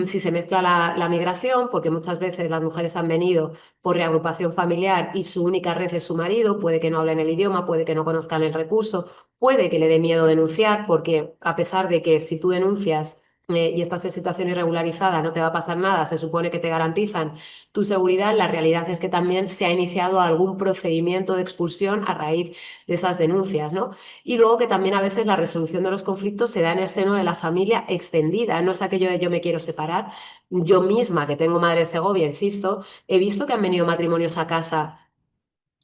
si se mezcla la migración, porque muchas veces las mujeres han venido por reagrupación familiar y su única red es su marido, puede que no hablen el idioma, puede que no conozcan el recurso, puede que le dé miedo denunciar, porque a pesar de que si tú denuncias y estás en situación irregularizada, no te va a pasar nada, se supone que te garantizan tu seguridad, la realidad es que también se ha iniciado algún procedimiento de expulsión a raíz de esas denuncias, ¿no? Y luego que también a veces la resolución de los conflictos se da en el seno de la familia extendida, no es aquello de yo me quiero separar. Yo misma, que tengo madre en Segovia, insisto, he visto que han venido matrimonios a casa.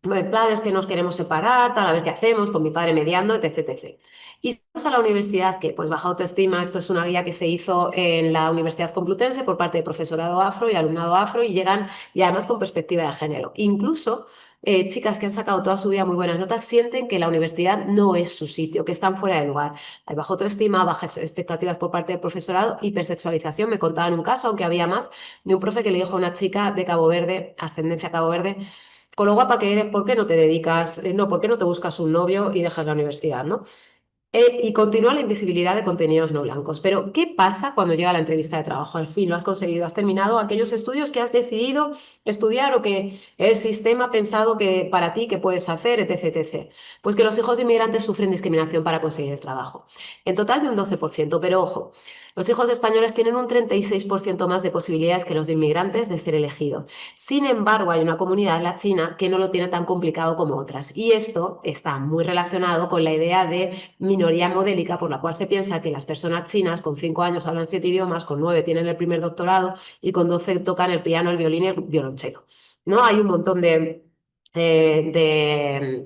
El plan es que nos queremos separar, tal, a ver qué hacemos, con mi padre mediando, etc, etc. Y si vamos a la universidad, que pues baja autoestima, esto es una guía que se hizo en la Universidad Complutense por parte de profesorado afro y alumnado afro y llegan, y además con perspectiva de género. Incluso chicas que han sacado toda su vida muy buenas notas sienten que la universidad no es su sitio, que están fuera de lugar. Hay baja autoestima, bajas expectativas por parte del profesorado, hipersexualización. Me contaban un caso, aunque había más, de un profe que le dijo a una chica de Cabo Verde, ascendencia Cabo Verde, con lo guapa que eres, ¿por qué no te dedicas, no, por qué no te buscas un novio y dejas la universidad, ¿no? Y continúa la invisibilidad de contenidos no blancos. Pero, ¿qué pasa cuando llega la entrevista de trabajo? Al fin lo has conseguido, has terminado aquellos estudios que has decidido estudiar o que el sistema ha pensado que para ti que puedes hacer, etc, etc. Pues que los hijos de inmigrantes sufren discriminación para conseguir el trabajo. En total de un 12%, pero ojo, los hijos españoles tienen un 36% más de posibilidades que los de inmigrantes de ser elegidos. Sin embargo, hay una comunidad, la china, que no lo tiene tan complicado como otras. Y esto está muy relacionado con la idea de minoría modélica, por la cual se piensa que las personas chinas con 5 años hablan 7 idiomas, con 9 tienen el primer doctorado y con 12 tocan el piano, el violín y el violonchelo. ¿No? Hay un montón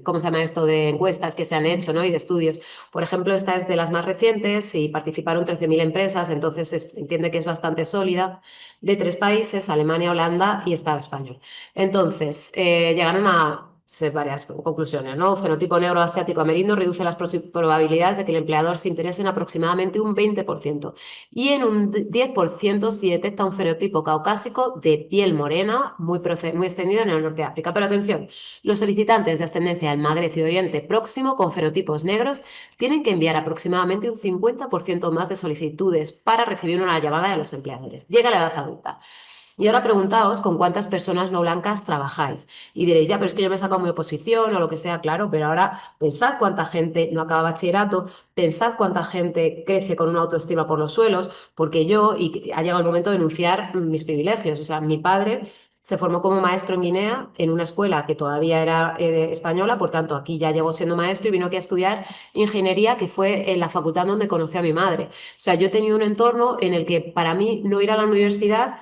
¿cómo se llama esto?, de encuestas que se han hecho, ¿no? Y de estudios. Por ejemplo, esta es de las más recientes y participaron 13.000 empresas, entonces se entiende que es bastante sólida, de 3 países, Alemania, Holanda y Estado español. Entonces, llegaron a varias conclusiones, ¿no? Fenotipo negro asiático amerindo reduce las probabilidades de que el empleador se interese en aproximadamente un 20% y en un 10% si detecta un fenotipo caucásico de piel morena muy extendido en el norte de África. Pero atención, los solicitantes de ascendencia del Magreb y Oriente Próximo con fenotipos negros tienen que enviar aproximadamente un 50% más de solicitudes para recibir una llamada de los empleadores. Llega la edad adulta. Y ahora preguntaos con cuántas personas no blancas trabajáis. Y diréis, ya, pero es que yo me he sacado mi oposición o lo que sea, claro, pero ahora pensad cuánta gente no acaba bachillerato, pensad cuánta gente crece con una autoestima por los suelos, porque yo, y ha llegado el momento de denunciar mis privilegios. O sea, mi padre se formó como maestro en Guinea, en una escuela que todavía era española, por tanto aquí ya llegó siendo maestro y vino aquí a estudiar ingeniería, que fue en la facultad donde conocí a mi madre. O sea, yo he tenido un entorno en el que para mí no ir a la universidad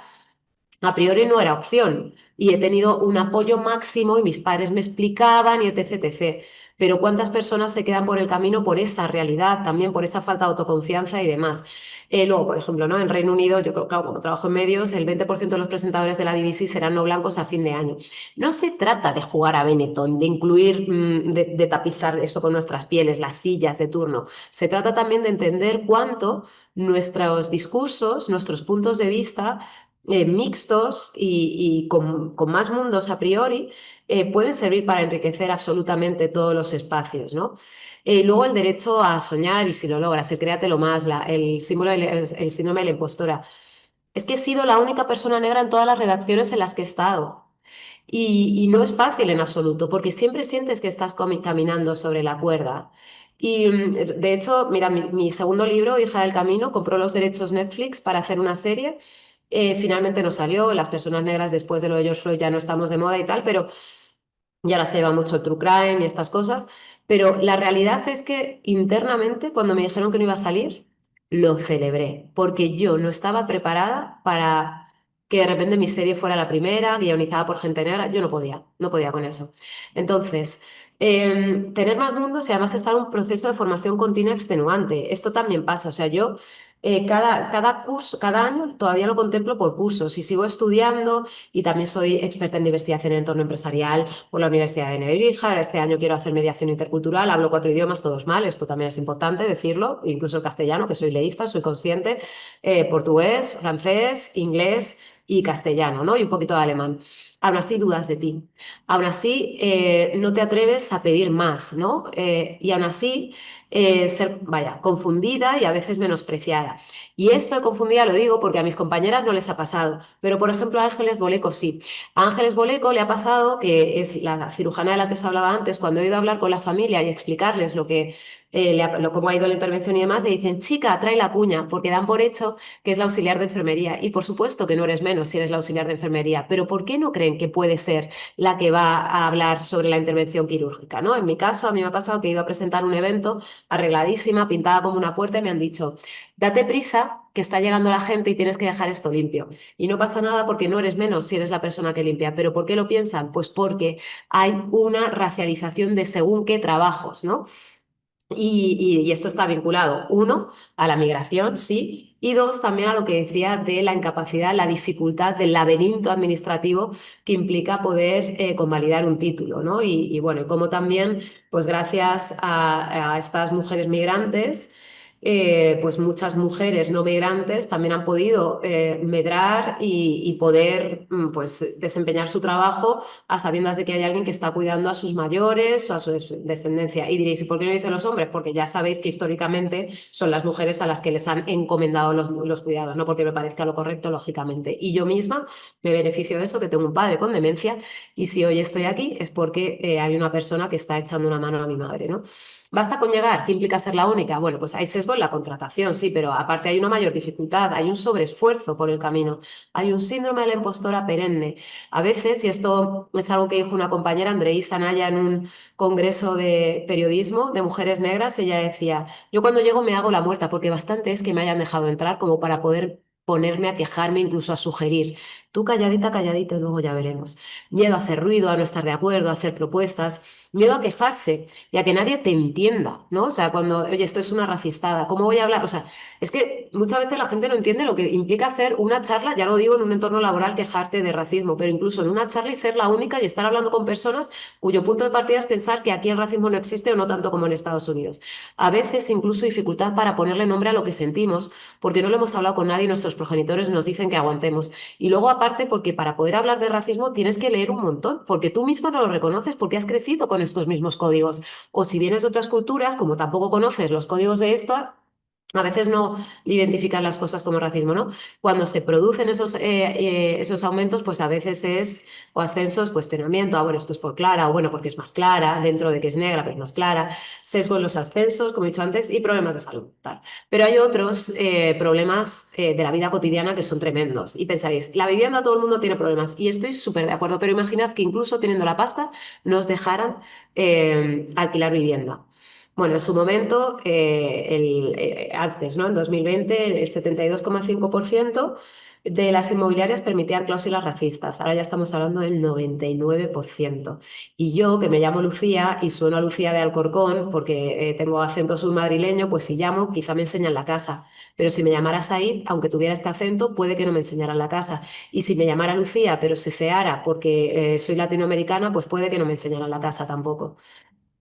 a priori no era opción y he tenido un apoyo máximo y mis padres me explicaban y etc, etc. Pero ¿cuántas personas se quedan por el camino por esa realidad, también por esa falta de autoconfianza y demás? Luego, por ejemplo, ¿no? En Reino Unido, yo creo, claro, como trabajo en medios, el 20% de los presentadores de la BBC serán no blancos a fin de año. No se trata de jugar a Benetton, de incluir, de tapizar eso con nuestras pieles, las sillas de turno. Se trata también de entender cuánto nuestros discursos, nuestros puntos de vista mixtos y con más mundos a priori, pueden servir para enriquecer absolutamente todos los espacios, ¿no? Luego el derecho a soñar y si lo logras, el créatelo más, el síndrome de la impostora. Es que he sido la única persona negra en todas las redacciones en las que he estado. Y no es fácil en absoluto, porque siempre sientes que estás caminando sobre la cuerda. Y de hecho, mira, mi segundo libro, Hija del Camino, compró los derechos Netflix para hacer una serie. Finalmente no salió, las personas negras después de lo de George Floyd ya no estamos de moda y tal, pero y ahora se lleva mucho el true crime y estas cosas, pero la realidad es que internamente, cuando me dijeron que no iba a salir, lo celebré, porque yo no estaba preparada para que de repente mi serie fuera la primera, guionizada por gente negra, yo no podía con eso. Entonces, tener más mundos y además estar en un proceso de formación continua extenuante, esto también pasa, o sea, yo... cada curso, cada año todavía lo contemplo por cursos y sigo estudiando y también soy experta en diversidad en el entorno empresarial por la Universidad de Nebrija. Ahora este año quiero hacer mediación intercultural, hablo 4 idiomas, todos mal, esto también es importante decirlo, incluso el castellano, que soy leísta, soy consciente, portugués, francés, inglés y castellano, ¿no? Y un poquito de alemán. Aún así dudas de ti, aún así no te atreves a pedir más, ¿no? Y aún así ser, vaya, confundida y a veces menospreciada. Y esto de confundida lo digo porque a mis compañeras no les ha pasado, pero por ejemplo a Ángeles Boleco sí. A Ángeles Boleco le ha pasado, que es la cirujana de la que os hablaba antes, cuando he ido a hablar con la familia y explicarles lo que, cómo ha ido la intervención y demás, le dicen, chica, trae la cuña, porque dan por hecho que es la auxiliar de enfermería. Y por supuesto que no eres menos si eres la auxiliar de enfermería, pero ¿por qué no creen que puede ser la que va a hablar sobre la intervención quirúrgica, ¿no? En mi caso, a mí me ha pasado que he ido a presentar un evento arregladísima, pintada como una puerta y me han dicho, date prisa, que está llegando la gente y tienes que dejar esto limpio. Y no pasa nada porque no eres menos si eres la persona que limpia. ¿Pero por qué lo piensan? Pues porque hay una racialización de según qué trabajos, ¿no? Y esto está vinculado, uno, a la migración, sí, y dos, también a lo que decía de la incapacidad, la dificultad del laberinto administrativo que implica poder convalidar un título, ¿no? Y bueno, como también, pues gracias a estas mujeres migrantes, pues muchas mujeres no migrantes también han podido medrar y poder pues desempeñar su trabajo a sabiendas de que hay alguien que está cuidando a sus mayores o a su descendencia. Y diréis, ¿y por qué no dicen los hombres? Porque ya sabéis que históricamente son las mujeres a las que les han encomendado los cuidados, no porque me parezca lo correcto, lógicamente. Y yo misma me beneficio de eso, que tengo un padre con demencia, y si hoy estoy aquí es porque hay una persona que está echando una mano a mi madre, ¿no? ¿Basta con llegar? ¿Qué implica ser la única? Bueno, pues hay sesgo en la contratación, sí, pero aparte hay una mayor dificultad, hay un sobreesfuerzo por el camino, hay un síndrome de la impostora perenne. A veces, y esto es algo que dijo una compañera, Andreísa Anaya, en un congreso de periodismo de mujeres negras, ella decía, yo cuando llego me hago la muerta porque bastante es que me hayan dejado entrar como para poder ponerme a quejarme, incluso a sugerir. Tú calladita, calladita, y luego ya veremos. Miedo a hacer ruido, a no estar de acuerdo, a hacer propuestas, miedo a quejarse y a que nadie te entienda, ¿no? O sea, cuando, oye, esto es una racistada, ¿cómo voy a hablar? O sea, es que muchas veces la gente no entiende lo que implica hacer una charla, ya no digo en un entorno laboral quejarte de racismo, pero incluso en una charla y ser la única y estar hablando con personas cuyo punto de partida es pensar que aquí el racismo no existe o no tanto como en Estados Unidos. A veces incluso dificultad para ponerle nombre a lo que sentimos, porque no lo hemos hablado con nadie y nuestros progenitores nos dicen que aguantemos. Y luego aparte porque para poder hablar de racismo tienes que leer un montón, porque tú misma no lo reconoces porque has crecido con estos mismos códigos. O si vienes de otras culturas, como tampoco conoces los códigos de esto, A veces no identifican las cosas como racismo, ¿no? Cuando se producen esos aumentos, pues a veces es, o ascensos, cuestionamiento, bueno, esto es por Clara, o bueno, porque es más clara, dentro de que es negra, pero es más clara, sesgo en los ascensos, como he dicho antes, y problemas de salud, tal. Pero hay otros problemas de la vida cotidiana que son tremendos. Y pensaréis, la vivienda, todo el mundo tiene problemas, y estoy súper de acuerdo, pero imaginad que incluso teniendo la pasta, nos dejaran alquilar vivienda. Bueno, en su momento, antes, ¿no? En 2020, el 72,5% de las inmobiliarias permitían cláusulas racistas. Ahora ya estamos hablando del 99%. Y yo, que me llamo Lucía y sueno a Lucía de Alcorcón, porque tengo acento submadrileño, pues si llamo, quizá me enseñan la casa. Pero si me llamara Said, aunque tuviera este acento, puede que no me enseñaran la casa. Y si me llamara Lucía, pero se seara porque soy latinoamericana, pues puede que no me enseñaran la casa tampoco.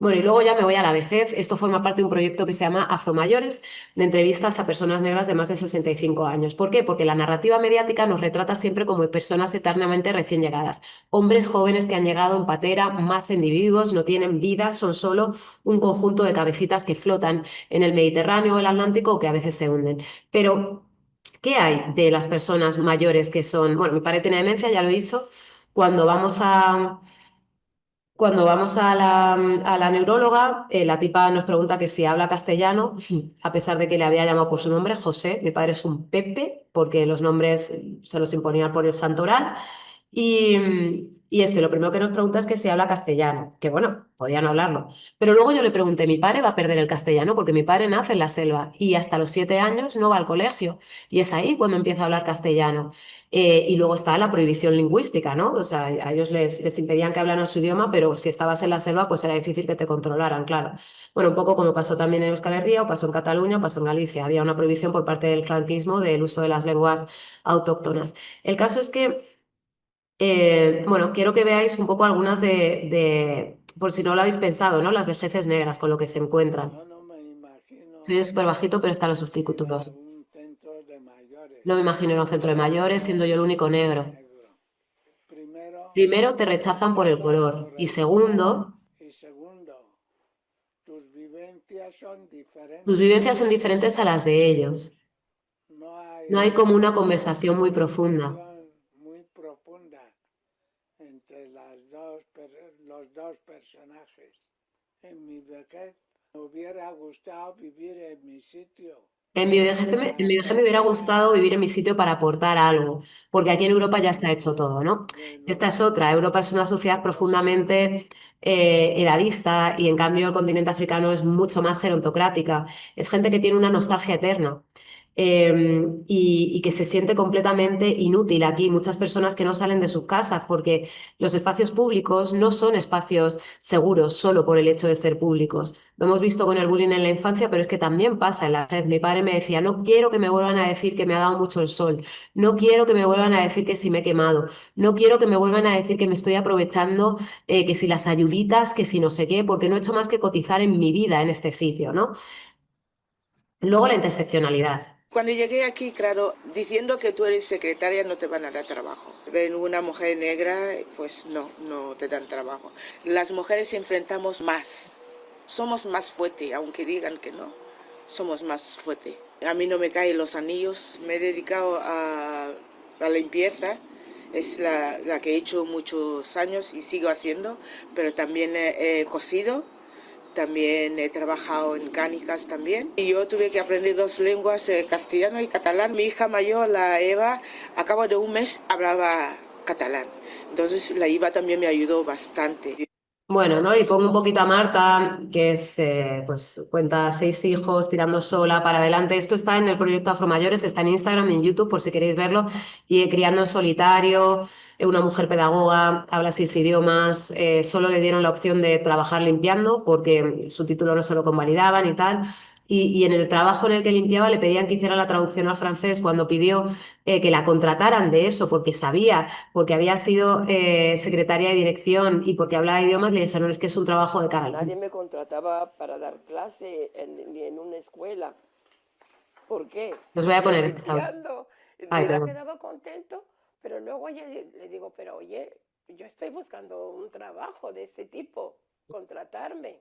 Bueno, y luego ya me voy a la vejez. Esto forma parte de un proyecto que se llama Afromayores, de entrevistas a personas negras de más de 65 años. ¿Por qué? Porque la narrativa mediática nos retrata siempre como personas eternamente recién llegadas. Hombres jóvenes que han llegado en patera, más individuos, no tienen vida, son solo un conjunto de cabecitas que flotan en el Mediterráneo o el Atlántico o que a veces se hunden. Pero, ¿qué hay de las personas mayores que son? Bueno, mi padre tiene demencia, ya lo he dicho. Cuando vamos a cuando vamos a la neuróloga, la tipa nos pregunta que si habla castellano, a pesar de que le había llamado por su nombre, José. Mi padre es un Pepe, porque los nombres se los imponía por el santoral. Y esto, y lo primero que nos pregunta es que si habla castellano, que bueno, podían hablarlo. Pero luego yo le pregunté, ¿mi padre va a perder el castellano? Porque mi padre nace en la selva y hasta los 7 años no va al colegio. Y es ahí cuando empieza a hablar castellano. Y luego está la prohibición lingüística, ¿no? O sea, a ellos les impedían que hablaran su idioma, pero si estabas en la selva, pues era difícil que te controlaran, claro. Bueno, un poco como pasó también en Euskal Herria, o pasó en Cataluña, o pasó en Galicia. Había una prohibición por parte del franquismo del uso de las lenguas autóctonas. El caso es que bueno, quiero que veáis un poco algunas por si no lo habéis pensado, ¿no? Las vejeces negras con lo que se encuentran. Yo no me imagino Soy súper bajito, pero están los ir a subtítulos. un centro de mayores No me imagino en un centro de mayores siendo yo el único negro. negro. Primero, Primero, te te rechazan por el rechazan color. por Y el color segundo, y segundo, tus vivencias son tus diferentes. vivencias son diferentes a las de ellos. No hay No hay como una una conversación muy profunda. conversación muy profunda entre los dos personajes. En mi vejez me hubiera gustado vivir en mi sitio En para mi vejez me hubiera aportar gustado vivir en mi sitio para aportar algo, porque aquí en Europa ya está hecho todo, ¿no? de lo Esta es otra. Europa es una sociedad posible. profundamente edadista y en cambio el continente africano es mucho más gerontocrática. Es gente que tiene una nostalgia eterna. Y que se siente completamente inútil aquí. Muchas personas que no salen de sus casas porque los espacios públicos no son espacios seguros solo por el hecho de ser públicos. Lo hemos visto con el bullying en la infancia, pero es que también pasa en la red. Mi padre me decía, no quiero que me vuelvan a decir que me ha dado mucho el sol, no quiero que me vuelvan a decir que si me he quemado, no quiero que me vuelvan a decir que me estoy aprovechando, que si las ayuditas, que si no sé qué, porque no he hecho más que cotizar en mi vida en este sitio, ¿no? Luego la interseccionalidad. Cuando llegué aquí, claro, diciendo que tú eres secretaria no te van a dar trabajo. Ven una mujer negra, pues no te dan trabajo. Las mujeres enfrentamos más, somos más fuertes, aunque digan que no, somos más fuertes. A mí no me caen los anillos, me he dedicado a la limpieza, es la que he hecho muchos años y sigo haciendo, pero también he cosido. También he trabajado en Cánicas también. Y yo tuve que aprender 2 lenguas, castellano y catalán. Mi hija mayor, la Eva, a cabo de un mes hablaba catalán. Entonces la IVA también me ayudó bastante. Bueno, ¿no? Y pongo un poquito a Marta, que es, pues, cuenta 6 hijos, tirando sola para adelante. Esto está en el proyecto Afromayores, está en Instagram y en YouTube, por si queréis verlo. Y criando en solitario, una mujer pedagoga, habla 6 idiomas, solo le dieron la opción de trabajar limpiando, porque su título no se lo convalidaban y tal. Y en el trabajo en el que limpiaba le pedían que hiciera la traducción al francés cuando pidió que la contrataran de eso, porque sabía, porque había sido secretaria de dirección y porque hablaba idiomas, le dijeron es que es un trabajo de cara al Nadie me contrataba para dar clase ni en una escuela. ¿Por qué? Los voy a poner esta. Limpiando. Ay, Él perdón. quedaba contento, pero luego le digo, pero oye, yo estoy buscando un trabajo de este tipo, contratarme.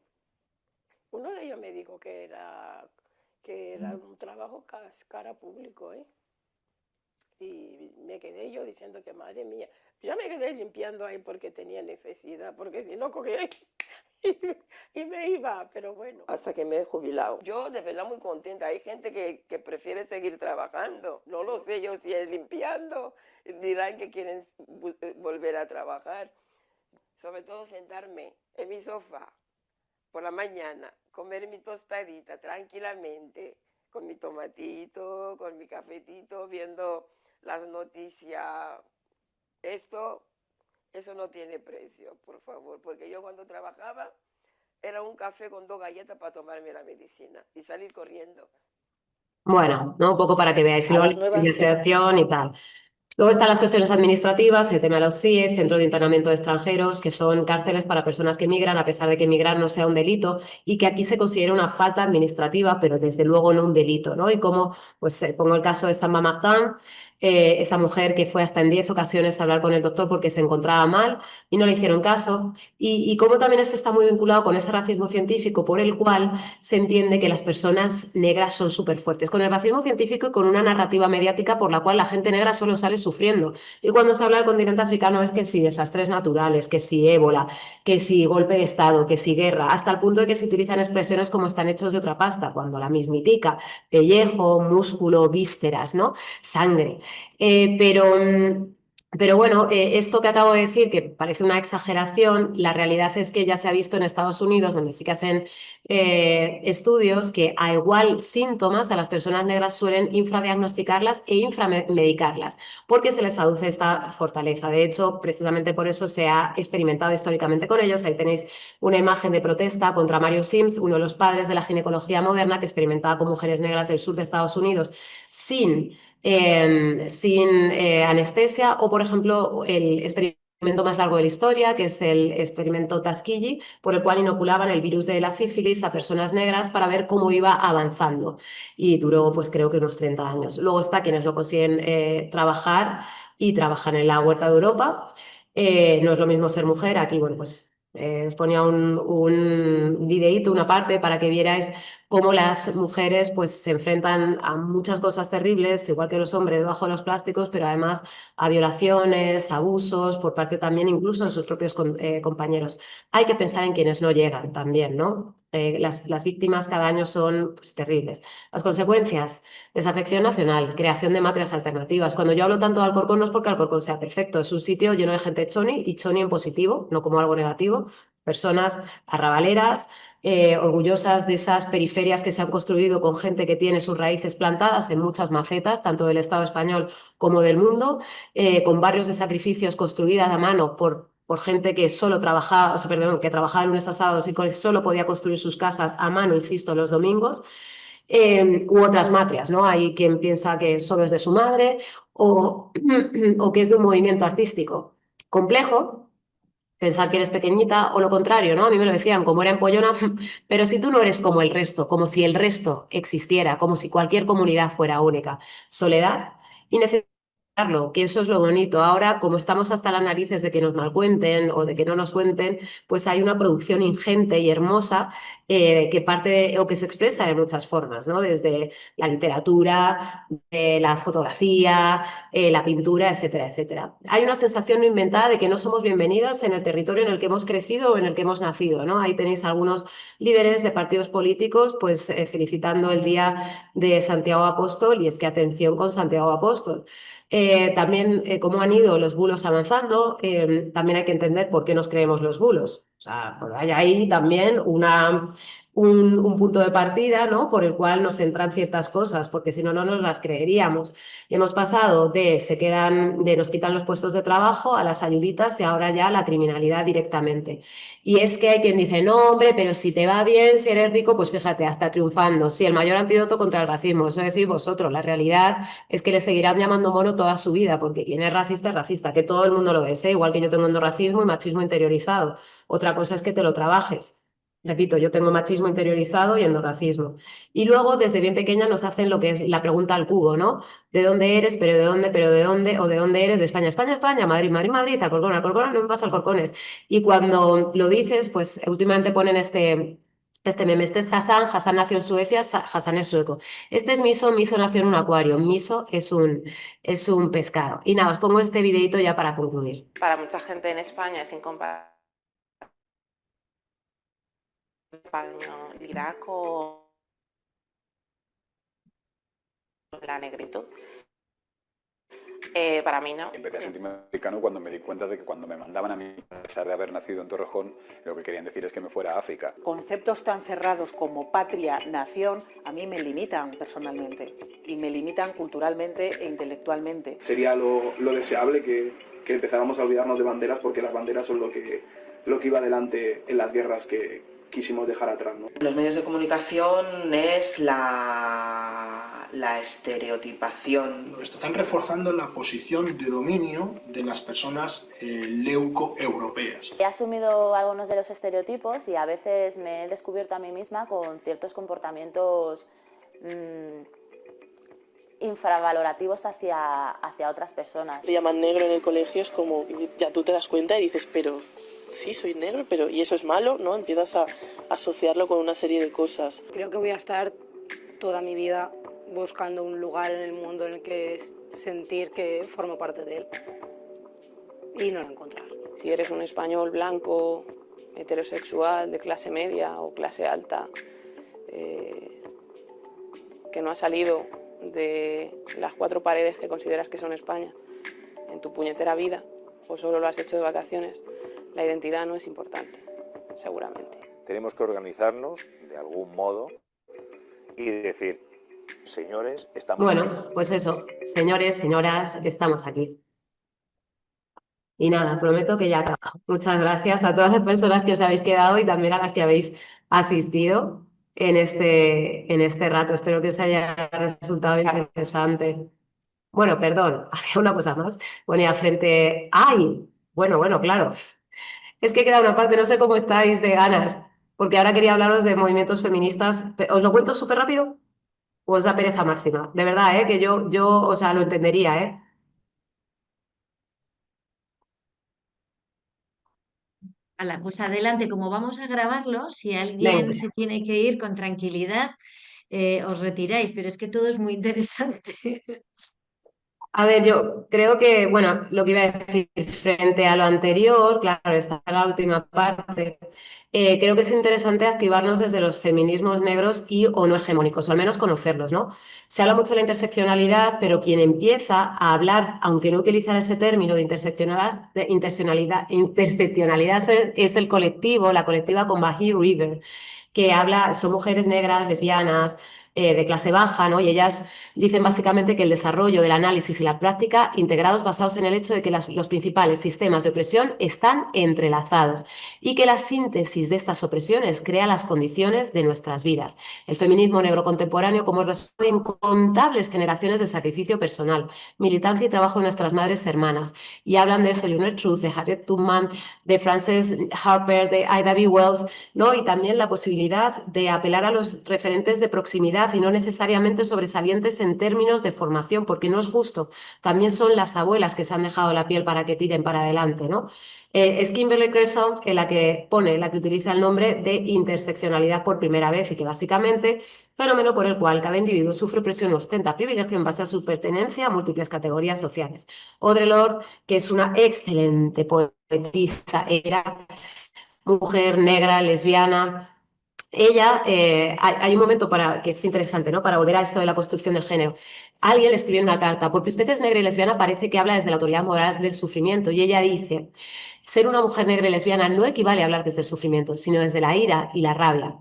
Uno de ellos me dijo que era que era un trabajo cara público, ¿eh? Y me quedé yo diciendo que madre mía, yo me quedé limpiando ahí porque tenía necesidad, porque si no cogía y me iba, pero bueno. Hasta que me he jubilado. Yo de verdad muy contenta, hay gente que prefiere seguir trabajando, no lo sé yo si es limpiando, dirán que quieren volver a trabajar. Sobre todo sentarme en mi sofá por la mañana, comer mi tostadita tranquilamente, con mi tomatito, con mi cafetito, viendo las noticias. Eso no tiene precio, por favor, porque yo cuando trabajaba era un café con 2 galletas para tomarme la medicina y salir corriendo. Bueno, ¿no? Un poco para que veáis A luego las la nuevas financiación y tal. Luego están las cuestiones administrativas, el tema de los CIE, Centro de Internamiento de Extranjeros, que son cárceles para personas que migran, a pesar de que migrar no sea un delito, y que aquí se considera una falta administrativa, pero desde luego no un delito, ¿no? Y como, pues pongo el caso de Samba Martin, esa mujer que fue hasta en 10 ocasiones a hablar con el doctor porque se encontraba mal y no le hicieron caso, y cómo también esto está muy vinculado con ese racismo científico por el cual se entiende que las personas negras son súper fuertes, con el racismo científico y con una narrativa mediática por la cual la gente negra solo sale sufriendo. Y cuando se habla del continente africano es que si desastres naturales, que si ébola, que si golpe de Estado, que si guerra, hasta el punto de que se utilizan expresiones como están hechos de otra pasta, cuando la mismitica, pellejo, músculo, vísceras, ¿no? Sangre. Pero bueno, esto que acabo de decir, que parece una exageración, la realidad es que ya se ha visto en Estados Unidos, donde sí que hacen estudios, que a igual síntomas a las personas negras suelen infradiagnosticarlas e inframedicarlas, porque se les aduce esta fortaleza. De hecho, precisamente por eso se ha experimentado históricamente con ellos. Ahí tenéis una imagen de protesta contra Mario Sims, uno de los padres de la ginecología moderna, que experimentaba con mujeres negras del sur de Estados Unidos sin anestesia, o por ejemplo el experimento más largo de la historia, que es el experimento Tuskegee, por el cual inoculaban el virus de la sífilis a personas negras para ver cómo iba avanzando, y duró pues creo que unos 30 años. Luego está quienes lo consiguen trabajar y trabajan en la Huerta de Europa. No es lo mismo ser mujer, aquí bueno pues os ponía un videíto, una parte para que vierais cómo las mujeres pues se enfrentan a muchas cosas terribles, igual que los hombres debajo de los plásticos, pero además a violaciones, abusos por parte también incluso de sus propios compañeros. Hay que pensar en quienes no llegan también, ¿no? Las víctimas cada año son pues, terribles. Las consecuencias: desafección nacional, creación de matrias alternativas. Cuando yo hablo tanto de Alcorcón no es porque Alcorcón sea perfecto, es un sitio lleno de gente choni, y choni en positivo, no como algo negativo, personas arrabaleras, orgullosas de esas periferias que se han construido con gente que tiene sus raíces plantadas en muchas macetas, tanto del Estado español como del mundo, con barrios de sacrificios construidas a mano por gente que solo trabajaba, perdón, que trabajaba lunes a sábados y que solo podía construir sus casas a mano, insisto, los domingos, u otras matrias, ¿no? Hay quien piensa que solo es de su madre o que es de un movimiento artístico complejo. Pensar que eres pequeñita o lo contrario, ¿no? A mí me lo decían, como era empollona, pero si tú no eres como el resto, como si el resto existiera, como si cualquier comunidad fuera única, soledad y necesitarlo, que eso es lo bonito. Ahora, como estamos hasta las narices de que nos malcuenten o de que no nos cuenten, pues hay una producción ingente y hermosa que parte o que se expresa de muchas formas, ¿no? Desde la literatura, la fotografía, la pintura, etcétera, etcétera. Hay una sensación no inventada de que no somos bienvenidas en el territorio en el que hemos crecido o en el que hemos nacido, ¿no? Ahí tenéis algunos líderes de partidos políticos pues felicitando el día de Santiago Apóstol, y es que atención con Santiago Apóstol. También cómo han ido los bulos avanzando, también hay que entender por qué nos creemos los bulos. O sea, hay ahí también un punto de partida, ¿no? Por el cual nos entran ciertas cosas, porque si no, no nos las creeríamos. Y hemos pasado de nos quitan los puestos de trabajo a las ayuditas y ahora ya la criminalidad directamente. Y es que hay quien dice, no, hombre, pero si te va bien, si eres rico, pues fíjate, hasta triunfando. Sí, el mayor antídoto contra el racismo, eso decís vosotros. La realidad es que le seguirán llamando mono toda su vida, porque quien es racista, que todo el mundo lo es, ¿eh? Igual que yo tengo racismo y machismo interiorizado. Otra cosa es que te lo trabajes. Repito, yo tengo machismo interiorizado y endorracismo. Y luego, desde bien pequeña, nos hacen lo que es la pregunta al cubo, ¿no? ¿De dónde eres? ¿Pero de dónde? ¿Pero de dónde? ¿O de dónde eres? De España, España, España, Madrid, Madrid, Madrid, Alcorcón, Alcorcón, no me pasa Alcorcones. Y cuando lo dices, pues últimamente ponen este Este meme, este es Hassan, Hassan nació en Suecia, Hassan es sueco. Este es Miso, Miso nació en un acuario, Miso es un pescado. Y nada, os pongo este videito ya para concluir. Para mucha gente en España es incomparable el Irak o la negritud. Para mí no. Empecé a sentirme africano cuando me di cuenta de que cuando me mandaban a mí, a pesar de haber nacido en Torrejón, lo que querían decir es que me fuera a África. Conceptos tan cerrados como patria, nación, a mí me limitan personalmente y me limitan culturalmente e intelectualmente. Sería lo deseable que empezáramos a olvidarnos de banderas, porque las banderas son lo que iba adelante en las guerras que quisimos dejar atrás, ¿no? Los medios de comunicación es la estereotipación. Están reforzando la posición de dominio de las personas leuco-europeas. He asumido algunos de los estereotipos y a veces me he descubierto a mí misma con ciertos comportamientos infravalorativos hacia otras personas. Te llaman negro en el colegio, es como, ya tú te das cuenta y dices, pero sí, soy negro, pero ¿y eso es malo? ¿No? Empiezas a asociarlo con una serie de cosas. Creo que voy a estar toda mi vida buscando un lugar en el mundo en el que sentir que formo parte de él y no lo encontrar. Si eres un español blanco, heterosexual, de clase media o clase alta, que no ha salido de las 4 paredes que consideras que son España en tu puñetera vida, o solo lo has hecho de vacaciones, la identidad no es importante, seguramente. Tenemos que organizarnos de algún modo y decir, señores, estamos aquí. Bueno, pues eso, señores, señoras, estamos aquí. Y nada, prometo que ya acabo. Muchas gracias a todas las personas que os habéis quedado y también a las que habéis asistido en este rato. Espero que os haya resultado interesante. Bueno, perdón, había una cosa más. Ponía frente... ¡Ay! Bueno, claro. Es que queda una parte, no sé cómo estáis de ganas, porque ahora quería hablaros de movimientos feministas. ¿Os lo cuento súper rápido? ¿O os da pereza máxima? De verdad, que yo, o sea, lo entendería, ¿eh? Pues adelante, como vamos a grabarlo, si alguien Venga. se tiene que ir con tranquilidad, os retiráis, pero es que todo es muy interesante. A ver, yo creo que, bueno, lo que iba a decir frente a lo anterior, claro, está la última parte, creo que es interesante activarnos desde los feminismos negros y o no hegemónicos, o al menos conocerlos, ¿no? Se habla mucho de la interseccionalidad, pero quien empieza a hablar, aunque no utilizar ese término de interseccionalidad es el colectivo, la colectiva Combahee River, que habla, son mujeres negras, lesbianas, de clase baja, ¿no? Y ellas dicen básicamente que el desarrollo del análisis y la práctica integrados basados en el hecho de que los principales sistemas de opresión están entrelazados y que la síntesis de estas opresiones crea las condiciones de nuestras vidas. El feminismo negro contemporáneo como resultado de incontables generaciones de sacrificio personal, militancia y trabajo de nuestras madres hermanas. Y hablan de eso, You Know Truth, de Harriet Tubman, de Frances Harper, de Ida B. Wells, ¿no? Y también la posibilidad de apelar a los referentes de proximidad y no necesariamente sobresalientes en términos de formación, porque no es justo. También son las abuelas que se han dejado la piel para que tiren para adelante, ¿no? Es Kimberly Crenshaw la que utiliza el nombre de interseccionalidad por primera vez y que básicamente fenómeno por el cual cada individuo sufre opresión, ostenta privilegio en base a su pertenencia a múltiples categorías sociales. Audre Lorde, que es una excelente poetisa, era mujer negra, lesbiana. Ella, hay un momento que es interesante, ¿no? Para volver a esto de la construcción del género. Alguien le escribió una carta, porque usted es negra y lesbiana, parece que habla desde la autoridad moral del sufrimiento. Y ella dice, ser una mujer negra y lesbiana no equivale a hablar desde el sufrimiento, sino desde la ira y la rabia.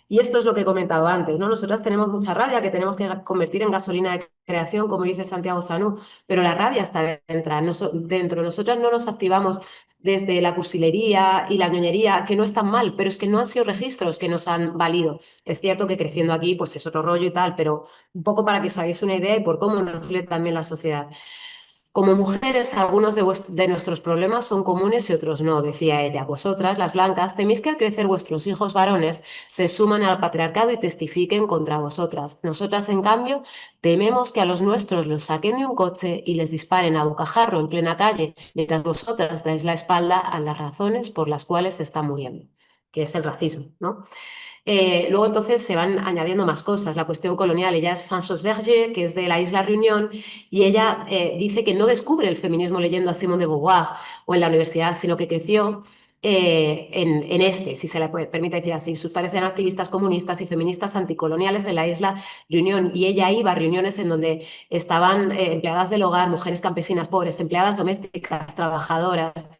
Y esto es lo que he comentado antes, ¿no? Nosotras tenemos mucha rabia que tenemos que convertir en gasolina de creación, como dice Santiago Zanú, pero la rabia está dentro. Nosotras no nos activamos desde la cursilería y la ñoñería, que no están mal, pero es que no han sido registros que nos han valido. Es cierto que creciendo aquí pues es otro rollo y tal, pero un poco para que os hagáis una idea y por cómo nos lee también la sociedad. Como mujeres, algunos de nuestros problemas son comunes y otros no, decía ella. Vosotras, las blancas, temís que al crecer vuestros hijos varones se suman al patriarcado y testifiquen contra vosotras. Nosotras, en cambio, tememos que a los nuestros los saquen de un coche y les disparen a bocajarro en plena calle, mientras vosotras dais la espalda a las razones por las cuales se están muriendo, que es el racismo, ¿no? Luego entonces se van añadiendo más cosas. La cuestión colonial, ella es Françoise Verger, que es de la isla Reunión, y ella dice que no descubre el feminismo leyendo a Simone de Beauvoir o en la universidad, sino que creció si se le permite decir así. Sus padres eran activistas comunistas y feministas anticoloniales en la isla Reunión, y ella iba a reuniones en donde estaban empleadas del hogar, mujeres campesinas pobres, empleadas domésticas, trabajadoras.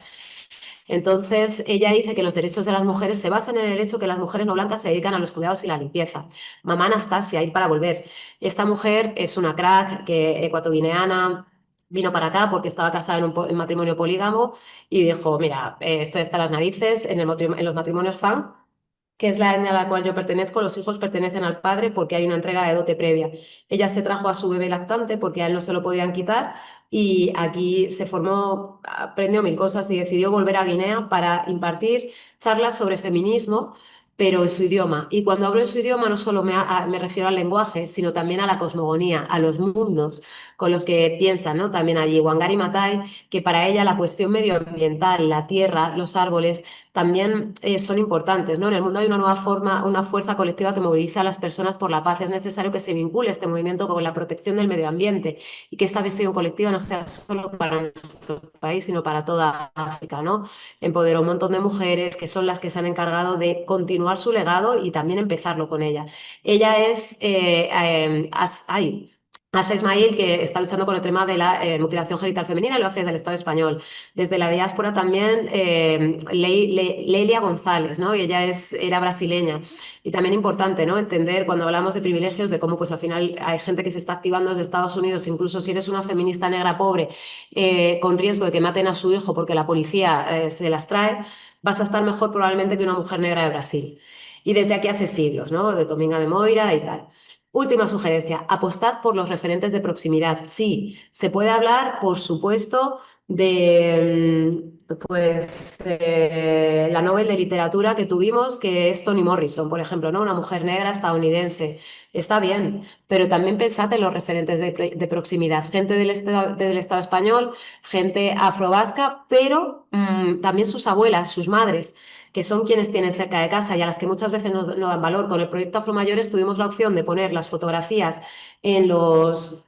Entonces, ella dice que los derechos de las mujeres se basan en el hecho que las mujeres no blancas se dedican a los cuidados y la limpieza. Mamá Anastasia, ir para volver. Esta mujer es una crack ecuatoguineana, vino para acá porque estaba casada en matrimonio polígamo y dijo, mira, esto está a las narices, en los matrimonios FAM, que es la etnia a la cual yo pertenezco, los hijos pertenecen al padre porque hay una entrega de dote previa. Ella se trajo a su bebé lactante porque a él no se lo podían quitar y aquí se formó, aprendió mil cosas y decidió volver a Guinea para impartir charlas sobre feminismo, pero en su idioma. Y cuando hablo en su idioma no solo me refiero al lenguaje, sino también a la cosmogonía, a los mundos con los que piensan, ¿no? También allí Wangari Maathai, que para ella la cuestión medioambiental, la tierra, los árboles, también son importantes, ¿no? En el mundo hay una nueva forma, una fuerza colectiva que moviliza a las personas por la paz. Es necesario que se vincule este movimiento con la protección del medio ambiente y que esta visión colectiva no sea solo para nuestro país, sino para toda África, ¿no? Empoderó a un montón de mujeres que son las que se han encargado de continuar su legado y también empezarlo con ella. Ella es Asha Ismail, que está luchando con el tema de la mutilación genital femenina, y lo hace desde el Estado español. Desde la diáspora también Lelia González, ¿no? Y ella era brasileña. Y también importante, ¿no? Entender cuando hablamos de privilegios, de cómo pues al final hay gente que se está activando desde Estados Unidos, incluso si eres una feminista negra pobre, con riesgo de que maten a su hijo porque la policía se las trae, vas a estar mejor probablemente que una mujer negra de Brasil. Y desde aquí hace siglos, ¿no? De Dominga de Moira y tal. Última sugerencia, apostad por los referentes de proximidad. Sí, se puede hablar, por supuesto, de la Nobel de Literatura que tuvimos, que es Toni Morrison, por ejemplo, ¿no? Una mujer negra estadounidense. Está bien, pero también pensad en los referentes de proximidad. Gente del Estado español, gente afrovasca, pero también sus abuelas, sus madres, que son quienes tienen cerca de casa y a las que muchas veces no dan valor. Con el proyecto Afromayores tuvimos la opción de poner las fotografías en los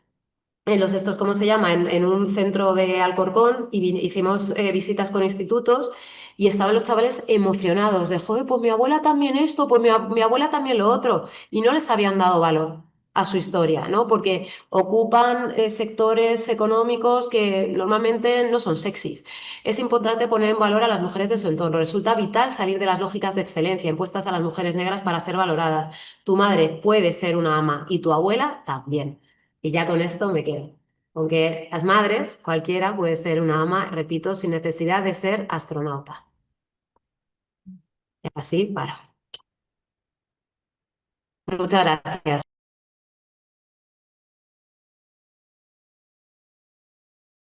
estos, ¿cómo se llama? En un centro de Alcorcón y hicimos visitas con institutos y estaban los chavales emocionados de, joder, pues mi abuela también esto, pues mi abuela también lo otro, y no les habían dado valor a su historia, ¿no? Porque ocupan sectores económicos que normalmente no son sexys. Es importante poner en valor a las mujeres de su entorno. Resulta vital salir de las lógicas de excelencia impuestas a las mujeres negras para ser valoradas. Tu madre puede ser una ama y tu abuela también. Y ya con esto me quedo. Aunque las madres, cualquiera puede ser una ama, repito, sin necesidad de ser astronauta. Y así, para. Muchas gracias.